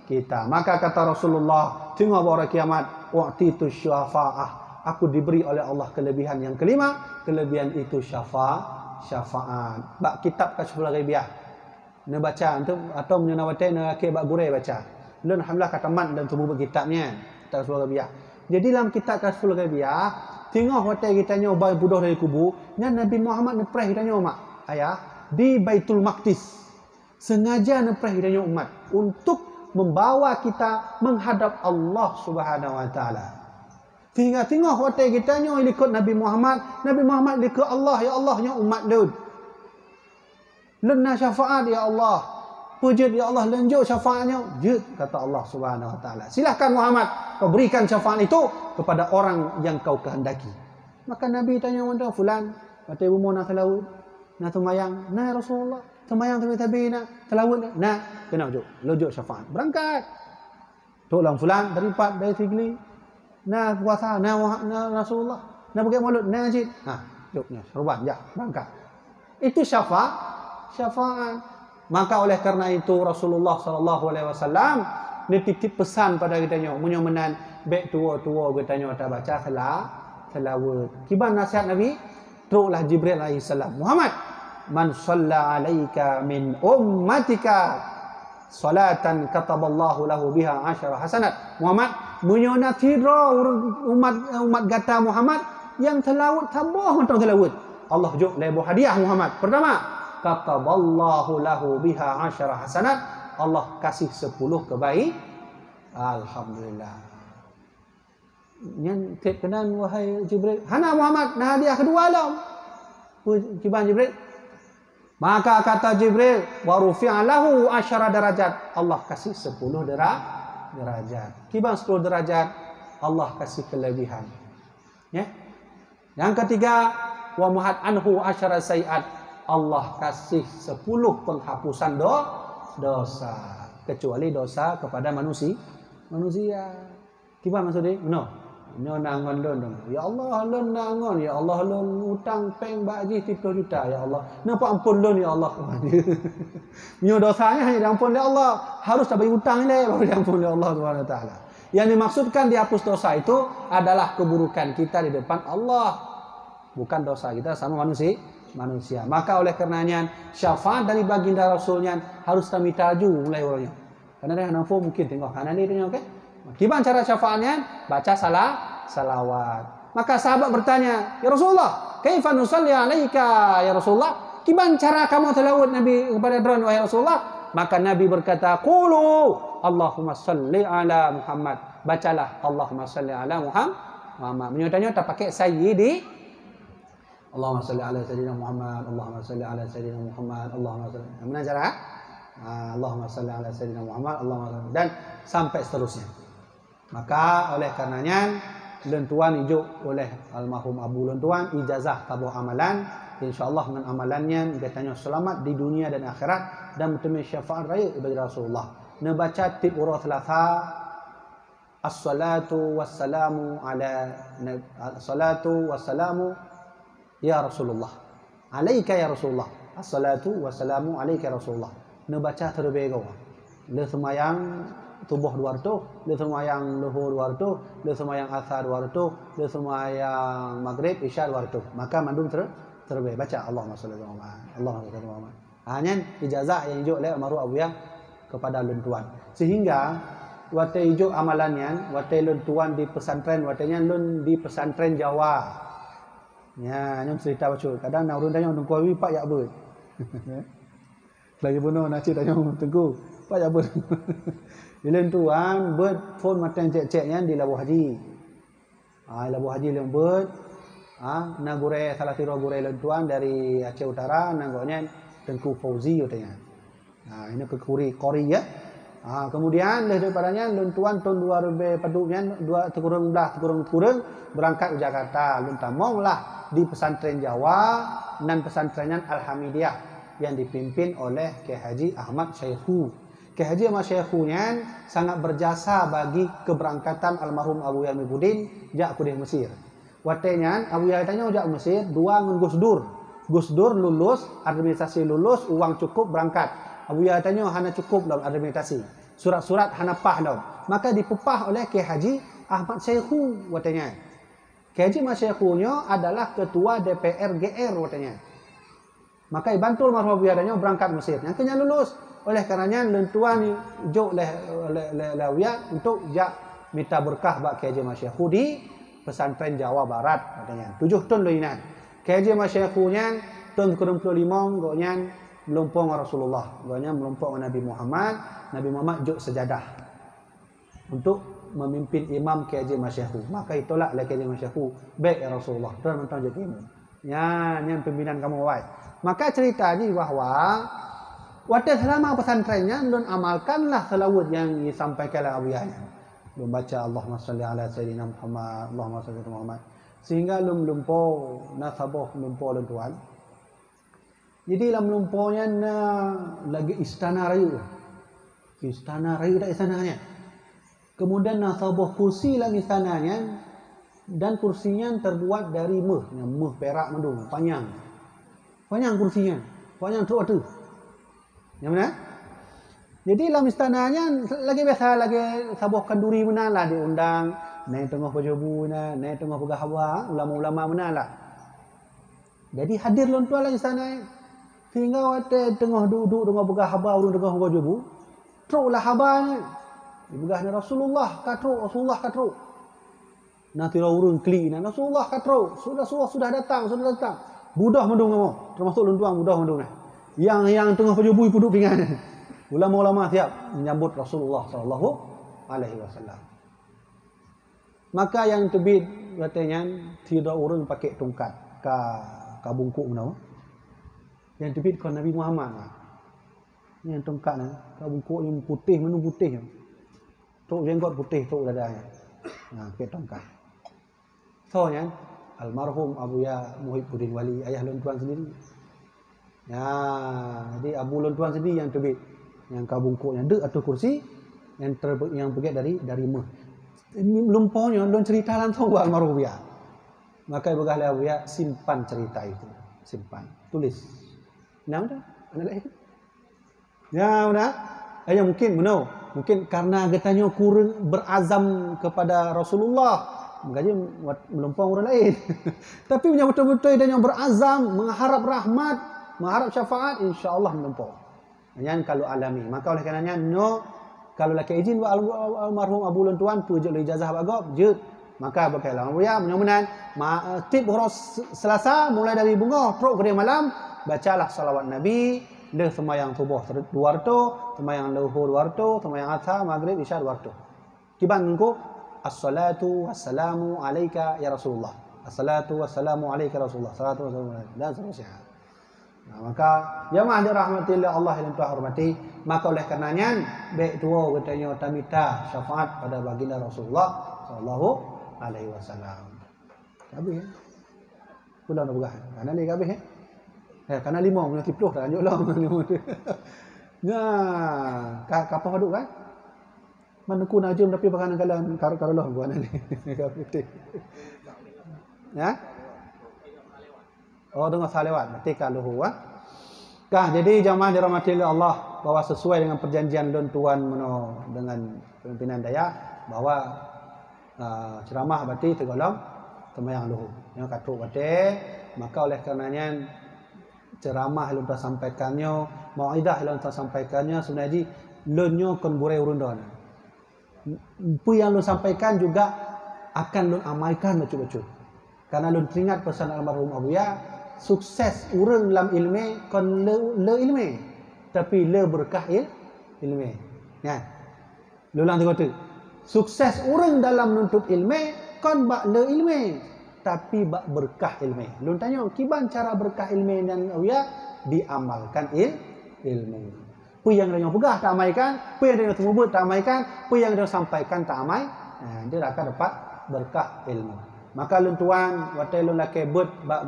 Speaker 1: kita. Maka kata Rasulullah, tengok pada kiamat, waqtitu syafa'ah. Aku diberi oleh Allah kelebihan yang kelima. Kelebihan itu syafaat. Bak kitab Kashful Ghaibiyah. Nak baca atau menyenawati nak ke bak gurau baca. Lun alhamdulillah kata mat dan tubuh kitabnya. Kitab Kashful Ghaibiyah. Jadi dalam kitab Kashful Ghaibiyah, tengok hotel kita nyoba budoh dari kubu, dan Nabi Muhammad nepreh kita nyoba. Ayah di Baitul Maqdis. Sengaja nepreh hidayah umat untuk membawa kita menghadap Allah Subhanahu wa taala. Tengah-tengah hotel kita nyo ikut Nabi Muhammad ikut Allah, ya Allah nya umat Daud. Lena syafaat ya Allah. Pujud ya Allah lenjuk syafaatnya. Jud kata Allah Subhanahu wa taala. Silahkan Muhammad kau berikan syafaat itu kepada orang yang kau kehendaki. Maka Nabi tanya kepada fulan, kata ibu mau nak telawud, nak tumayang, nah Rasulullah, tumayang tabi nak telawud, nah kena lojok syafaat. Berangkat. Tolong fulan daripada dari Tigli. Nah puasa, nah Rasulullah, nah pergi maulud, nah jid. Joknya serban ya, berangkat. Itu syafaat. Maka oleh karena itu Rasulullah sallallahu alaihi wasallam dia titip pesan pada kitanya, munyo menan bek tua-tua kitanya tak baca selawat. Kiban nasihat Nabi? Teruklah Jibril alaihi salam. Muhammad, man shalla alaika min ummatika salatan kataballahu lahu biha 10 hasanat. Muhammad, munyo nak tidra umat gata Muhammad yang telawat tambah mentang telawat. Allah jok lebo hadiah Muhammad. Pertama, kataballahu lahu biha 10 hasanat. Allah kasih 10 kebaik. Alhamdulillah. Yang tip kenan wahai Jibril. Hana Muhammad, nah hadiah kedua lah. Kiban Jibril. Maka kata Jibril, wa rufi'a lahu 10 darajat. Allah kasih 10 derajat. Kiban 10 derajat, Allah kasih kelebihan. Ya. Yang ketiga, wa muhad anhu 10 sayiat. Allah kasih 10 penghapusan dosa, kecuali dosa kepada manusia. Kiban maksud dia? No nangon lon. Ya Allah lon nangon, ya Allah lon utang peng baji 30 juta ya Allah. Napa ampun lon ya Allah. Nyo dosanya hanya diampun oleh Allah. Harus tak bagi utang ni baru diampun oleh Allah Subhanahu wa taala. Yang dimaksudkan dihapus dosa itu adalah keburukan kita di depan Allah, bukan dosa kita sama manusia. Maka oleh karenanya syafaat dari baginda Rasulnya harus kami taju mulai orangnya. Karena dia nampu mungkin tengok kanan dia tengok, okey. Gimana cara syafaatnya? Baca salawat. Maka sahabat bertanya, "Ya Rasulullah, kaifa nusalli alaika ya Rasulullah?" Gimana cara kamu telawat Nabi kepada Dron wahai Rasulullah? Maka Nabi berkata, "Qulu Allahumma salli ala Muhammad." Bacalah Allahumma salli ala Muhammad. Menyatakan tak pakai sayyidi. Allahumma salli ala sayyidina Muhammad, Allahumma salli ala sayyidina Muhammad, Allahumma salli. Mana cara? Allahumma salli ala sayyidina Muhammad, Allahumma salli, dan sampai seterusnya. Maka oleh karenanya lentuan ijuk oleh almarhum Abu Lentuan ijazah tabuh amalan, insyaallah dengan amalannya katanya selamat di dunia dan akhirat dan bertemu syafaat raya bagi Rasulullah. Membaca tip urut thalatha, as-salatu wassalamu ala as-salatu wassalamu ya Rasulullah, alaika ya Rasulullah, as-salatu wassalamu alaika ya Rasulullah. Membaca terlebih dahulu. Le semayang tubuh 200, le semayang luhur 200, le semayang asar 200, le semayang maghrib isya 200. Maka mandum terlebih baca Allahumma shalli ala Muhammad, Allahumma shalli ala Muhammad. Hanya ijazah yang ijuk oleh almarhum Abu Yang kepada lentuan. Sehingga waktu ijuk amalannya, waktu lentuan di pesantren, waktunya lun di pesantren Jawa. Ya, nyom cerita baca. Kadang nak urun tanya tengku awi pak yak ber. Lagi bunuh nak cerita tanya tengku pak yak ber. Bila tuan ber phone matang cek-ceknya di Labuh Haji. Labuh Haji yang ber na gure salah tiro gure lentuan dari Aceh Utara nanggoknya Tengku Fauzi katanya. Ini ke Kori ya. Kemudian daripadanya lentuan tahun 2000 paduknya 2 kurang berangkat ke Jakarta. Luntamonglah di pesantren Jawa dan pesantrennya Al-Hamidiyah yang dipimpin oleh Kiai Haji Ahmad Syekhu. Kiai Haji Ahmad Syekhunya sangat berjasa bagi keberangkatan almarhum Abu Yamibuddin jak ke Mesir. Watenya Abu Yahya tanya jak Mesir, dua ngun Gus Dur. Gus Dur lulus, administrasi lulus, uang cukup berangkat. Abu Yahya tanya hana cukup dalam administrasi. Surat-surat hana pah dalam. Maka dipepah oleh Kiai Haji Ahmad Syekhu watenya. Kiai Haji Ahmad Syekhunya adalah ketua DPR GR watenya. Maka dibantu almarhum Abu Yahya berangkat Mesir. Yang kena lulus. Oleh karenanya lentuan jok leh untuk jak minta berkah bak Kiai Haji Ahmad Syekhu di pesantren Jawa Barat katanya. 7 tahun loinan. Kiai Haji Ahmad Syekhunya tahun 25 goknya melumpur dengan Rasulullah. Banyak melumpur dengan Nabi Muhammad. Nabi Muhammad juk sejadah untuk memimpin imam ke haji masyahu. Maka itulah laki haji masyahu. Baik ya Rasulullah. Tuan mentang jadi imam. Ya, yang pimpinan kamu wai. Maka cerita ni bahawa waktu selama pesantrennya don amalkanlah selawat yang disampaikan oleh abuyahnya. Don baca Allahumma salli ala sayyidina Muhammad, Allahumma salli ala Muhammad. Sehingga lumpur nasabah lumpur tuan. Jadi dalam lumpurnya lagi istana raya. Istana raya dah istananya. Kemudian nasabah kursi dalam istananya dan kursinya terbuat dari meh perak mendung, panjang. Panjang kursinya, panjang teruk tu. Yang mana? Jadi dalam istananya lagi biasa lagi sabah kenduri menalah diundang, naik tengah pejabu naik tengah pegawai, ulama-ulama menalah. Jadi hadir lontuan lah istana. Sehingga waktu tengah duduk dengan pegawai urung tengah pejabu, teruklah habarnya. Ibugahnya Rasulullah Rasulullah katruk. Nanti urun klik Rasulullah katruk. Sudah datang. Budah mendung kamu. Termasuk luntuang budah mendung. Yang tengah pejabu duduk pinggan. Ulama-ulama siap menyambut Rasulullah sallallahu alaihi wasallam. Maka yang terbit katanya tidak orang pakai tongkat ka bungkuk menawa. Yang terbit kan Nabi Muhammad. Yang tongkat ka bungkuk yang putih menu putih. Tok jenggot putih tok dadanya. Pakai tongkat. Soalnya almarhum Abuya Muhibbuddin Wali ayah lontuan sendiri. Ya, jadi Abu lontuan sendiri yang terbit yang kabungkuknya dek atau kursi yang pergi dari meh. Lumpurnya don cerita langsung buat almarhum Abuya. Maka begahlah Abuya simpan cerita itu. Simpan, tulis. Nah, dah. Anak lain. Ya, dah. Mungkin karena katanya kurang berazam kepada Rasulullah. Makanya melumpang orang lain. Tapi punya betul-betul dia yang berazam, mengharap rahmat, mengharap syafaat, insya-Allah melumpang. Yang kalau alami. Maka oleh karenanya kalau laki izin buat almarhum Abu Lontuan tu je ijazah bagop je. Maka berkailah ya mudah-mudahan tip horos Selasa mulai dari bunga teruk ke malam bacalah salawat Nabi. Dah sembahyang subuh 2 waktu, sembahyang zuhur 2 waktu, sembahyang asar, maghrib, isya 2 waktu. Kiban engko as-salatu wassalamu alayka ya Rasulullah. As-salatu wassalamu alayka Rasulullah. Salatu wassalamu dan seterusnya. Nah, maka jemaah dirahmatillah Allah yang Tuhan hormati, maka oleh karenanya baik tua katanya tamita syafaat pada baginda Rasulullah sallallahu alaihi wasallam. Habis ya. Pulang dah begah. Karena ni habis ya. Karena 5 punya 10 dah lanjut lah. Nah, kapal duduk kan? Mana ku nak jom tapi pakai kalan karolah buat ni. Ya? Oh, dengar salawat. Berarti kalau huwa. Jadi jamaah dirahmati Allah bahwa sesuai dengan perjanjian don tuan meno dengan pimpinan daya bahwa ceramah berarti tergolong sembahyang luhur. Yang katuk berarti maka oleh karenanya ceramah yang telah sampaikannya, mau'idah yang telah sampaikannya sebenarnya lonyo kon burai urundon. Apa yang lo sampaikan juga akan lo amalkan betul-betul. Karena lo teringat pesan almarhum Abuya, sukses urang dalam ilmu kon le ilmu, tapi le berkah ilmu. Ya. Lo ulang tengok tu. Sukses urang dalam menuntut ilmu kon bak le ilmu. Tapi bak berkah ilmu. Lu tanya, kiban cara berkah ilmu dan Abuya diamalkan ilmu. Apa yang dia pegah tak amalkan, apa yang dia sebut tak amalkan, apa yang dia sampaikan tak amal, dia akan dapat berkah ilmu. Maka lu tuan, waktu lu laki but bak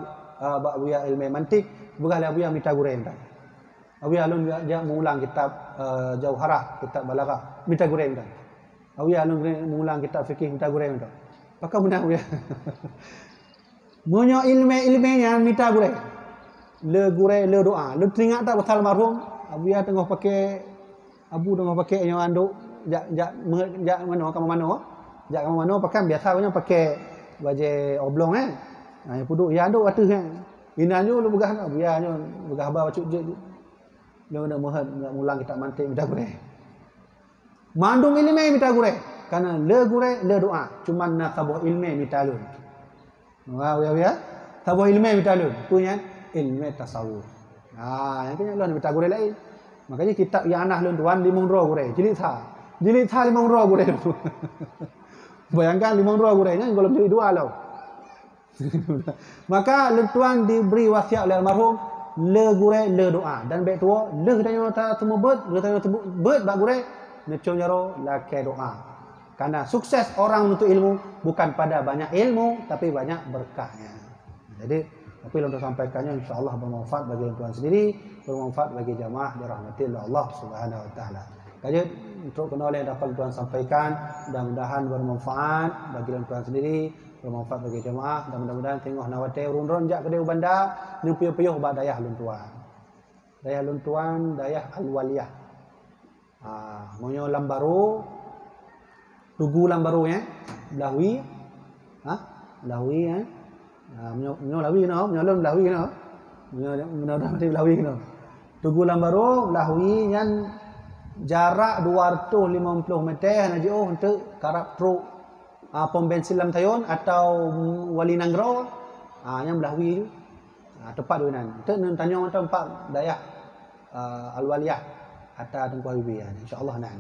Speaker 1: Abuya ilmu mantik, bukanlah Abuya minta goreng tak. Abuya lu dia mengulang kitab Jauharah, kitab Balaghah, minta goreng tak. Abuya lu mengulang kitab fikih minta goreng tak. Maka benar Abuya. Munyo ilmu-ilmunya minta gureh. Le gureh le doa. Le teringat tak pasal almarhum Abuya tengah pakai Abu tengah pakai yang anduk jak mana kamu mana? Jak kamu mana pakai biasanya pakai baju oblong kan. Yang puduk ya anduk atuh kan. Inanyo lu begah Abuya nyo begah ba bacuk je. Lu nak mohon nak ulang kita mantik minta gureh. Mandung ilmu minta gureh. Karena le gureh le doa. Cuma nak sabuh ilmu minta lun. Wah, ya. Tabuh ilmu betul. Punya ilmu tasawuf. Yang kena Allah nak gurih lain. Makanya kitab yang anah lun tuan 5 roh gurih. Jilid sa 5 roh gurih. Bayangkan 5 roh gurihnya kalau jilid 2 lah. Maka lun tuan diberi wasiat oleh almarhum le gurih le doa dan baik tua le tanya temu bet bak gurih necong jaro la ke doa. Karena sukses orang menuntut ilmu bukan pada banyak ilmu tapi banyak berkahnya. Jadi tapi untuk sampaikannya insyaallah bermanfaat bagi tuan sendiri, bermanfaat bagi jamaah dirahmati oleh Allah Subhanahu wa taala. Kajian untuk kenal yang dapat tuan sampaikan mudah-mudahan bermanfaat bagi tuan sendiri, bermanfaat bagi jamaah dan mudah-mudahan tengok nawate urun-urun jak kedai banda ni puyuh-puyuh bak dayah lun tuan. Dayah lun tuan, dayah al-waliyah. Monyo lambaru tugu lambaru ya. Belahwi. Belahwi ya. Menyo lawi no, menyo lon belahwi no. Menyo dah mesti belahwi no. Tugu lambaru belahwi yang jarak 250 meter naji untuk karap truk pom bensin lam tayon atau wali nanggro yang belahwi tu tepat dunan tu nan tanya tempat dayah al-waliyah hatta tengku habibi insyaallah nak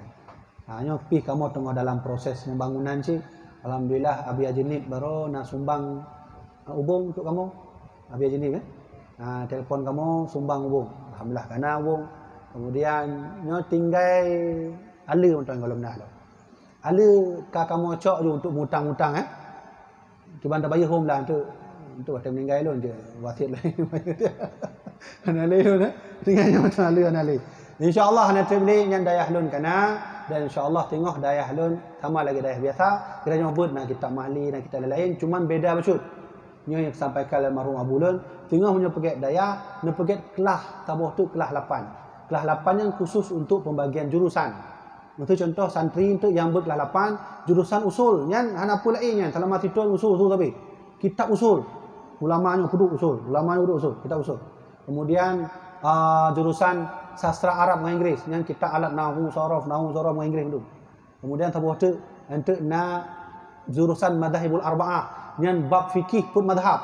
Speaker 1: nya pi kamu tengah dalam proses pembangunan sih alhamdulillah abi ajnib baru nak sumbang hubung untuk kamu abi ajnib telefon kamu sumbang hubung alhamdulillah kana hubung kemudian nya tinggal ala tuan kalau benar tu ala ka kamu cok je untuk mutang-mutang cuba tak bayar home lah untuk ada meninggal lon je wasiat lain ana le lon tinggalnya macam ala insyaallah ana terpilih yang dayah lon kana dan insyaallah tengok dayah lon sama lagi dayah biasa kita nyebut nak kitab mahli nak kitab lain cuman beda betul nya yang sampaikan almarhum Abu Lun tengok punya pegat dayah ne pegat kelas tabuh tu kelas 8 kelas 8 yang khusus untuk pembagian jurusan. Untuk contoh santri untuk yang berkelas 8 jurusan usul yang hana pula lainnya dalam mati tuan usul tapi kitab usul ulamanya kudu usul kitab usul. Kemudian jurusan sastra Arab dengan Inggeris yang kita alat nahwu saraf dengan Inggeris tu. Kemudian tabuh tu untuk jurusan madhhabul arba'ah yang bab fikih pun madhab.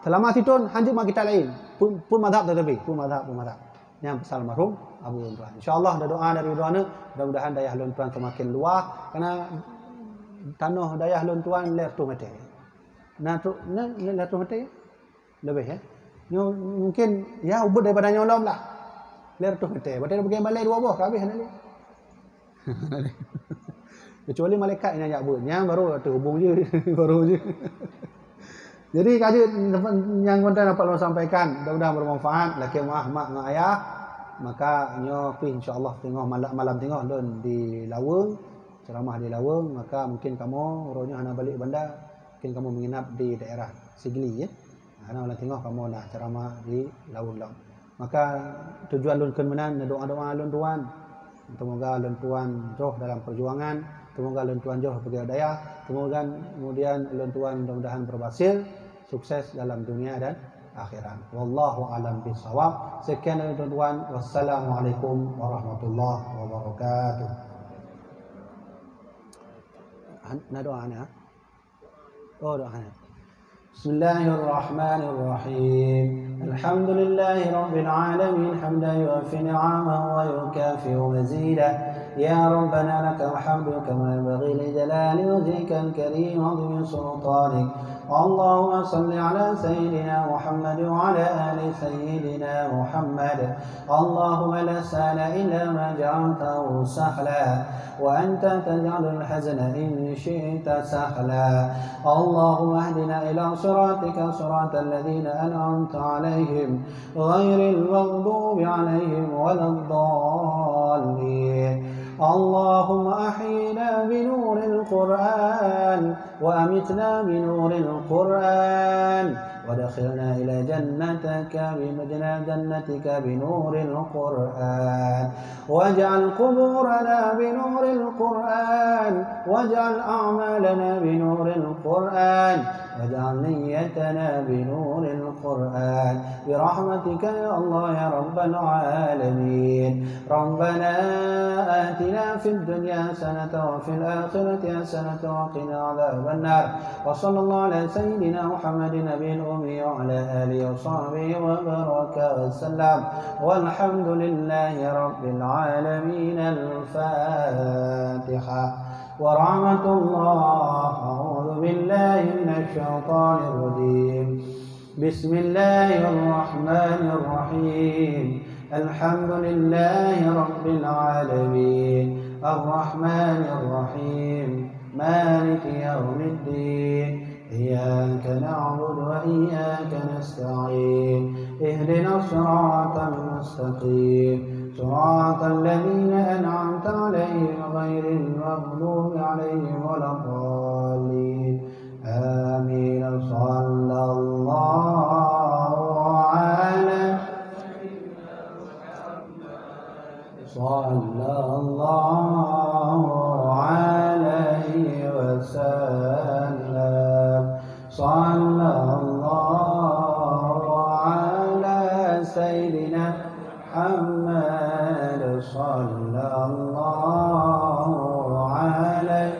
Speaker 1: Dalam mati tuan hanya mak kita lain pun madhab tetapi pun madhab. Yang pesan almarhum Abu Lun tuan. InsyaAllah ada doa dari doa ni, mudah-mudahan dayah Lun tuan semakin luas karena tanah dayah Lun tuan ler tu mati. Nah tu ler tu mati lebih ya. Mungkin ya ubud daripada nyolom lah. Ler tu mati. Berarti dia pergi balai 2 buah habis nanti. Kecuali malaikat yang ajak buatnya baru terhubung je baru je. Jadi kaji yang konten dapat saya sampaikan mudah-mudahan bermanfaat laki mak dengan ayah maka nyo pi insyaallah tengok malam tengok don di Laweng ceramah di Laweng maka mungkin kamu rohnya hana balik bandar mungkin kamu menginap di daerah Sigli ya hana ulah tengok kamu nak ceramah di Laweng maka tujuan lun kemenan doa-doa lun tuan semoga lun tuan roh dalam perjuangan semoga lun tuan jauh pergi daya kemudian lun tuan mudah-mudahan berhasil sukses dalam dunia dan akhirat. Wallahu a'lam bishawab. Sekian dari tuan-tuan. Wassalamualaikum warahmatullahi wabarakatuh. Nak doa ni doa ni. Bismillahirrahmanirrahim. Alhamdulillahi rabbil alamin hamdan yuafi ni'amahu wa yukafi'u mazidah. يا ربنا لك الحمد كما ينبغي لجلال وجهك الكريم وعظيم سلطانك اللهم صل على سيدنا محمد وعلى آل سيدنا محمد اللهم لا سهل إلا ما جعلته سهلا وأنت تجعل الحزن إن شئت سهلا اللهم اهدنا إلى صراطك صراط الذين أنعمت عليهم غير المغضوب عليهم ولا الضالين اللهم أحينا بنور القرآن وأمتنا بنور القرآن ودخلنا إلى جنتك بنور القرآن واجعل قبورنا بنور القرآن واجعل أعمالنا بنور القرآن واجعل نيتنا بنور القرآن برحمتك يا الله يا رب العالمين. ربنا آتنا في الدنيا حسنة وفي الآخرة حسنة وقنا عذاب النار. وصلى الله على سيدنا محمد نبي الأمي وعلى آله وصحبه وبارك وسلم والحمد لله رب العالمين. الفاتحة. ورحمة الله. أعوذ بالله من الشيطان الرجيم. بسم الله الرحمن الرحيم. الحمد لله رب العالمين الرحمن الرحيم مالك يوم الدين. إياك نعبد وإياك نستعين. اهدنا الصراط المستقيم صراط الذين أنعمت عليهم غير المغضوب عليهم ولا الضالين. آمين. صلى الله على صلى الله عليه وسلم. صلى الله على سيدنا محمد. صلى الله عليه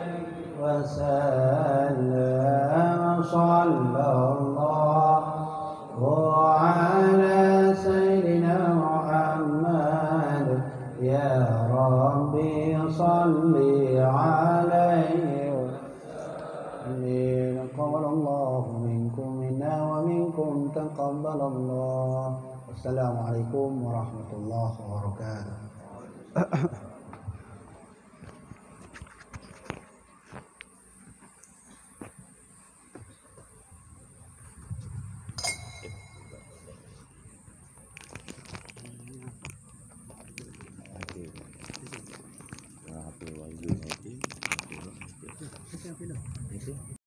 Speaker 1: وسلم. صلى الله على سيدنا محمد. يا ربي صل عليه وسلم. قبل الله منكم منا ومنكم تقبل الله. السلام عليكم ورحمة الله وبركاته.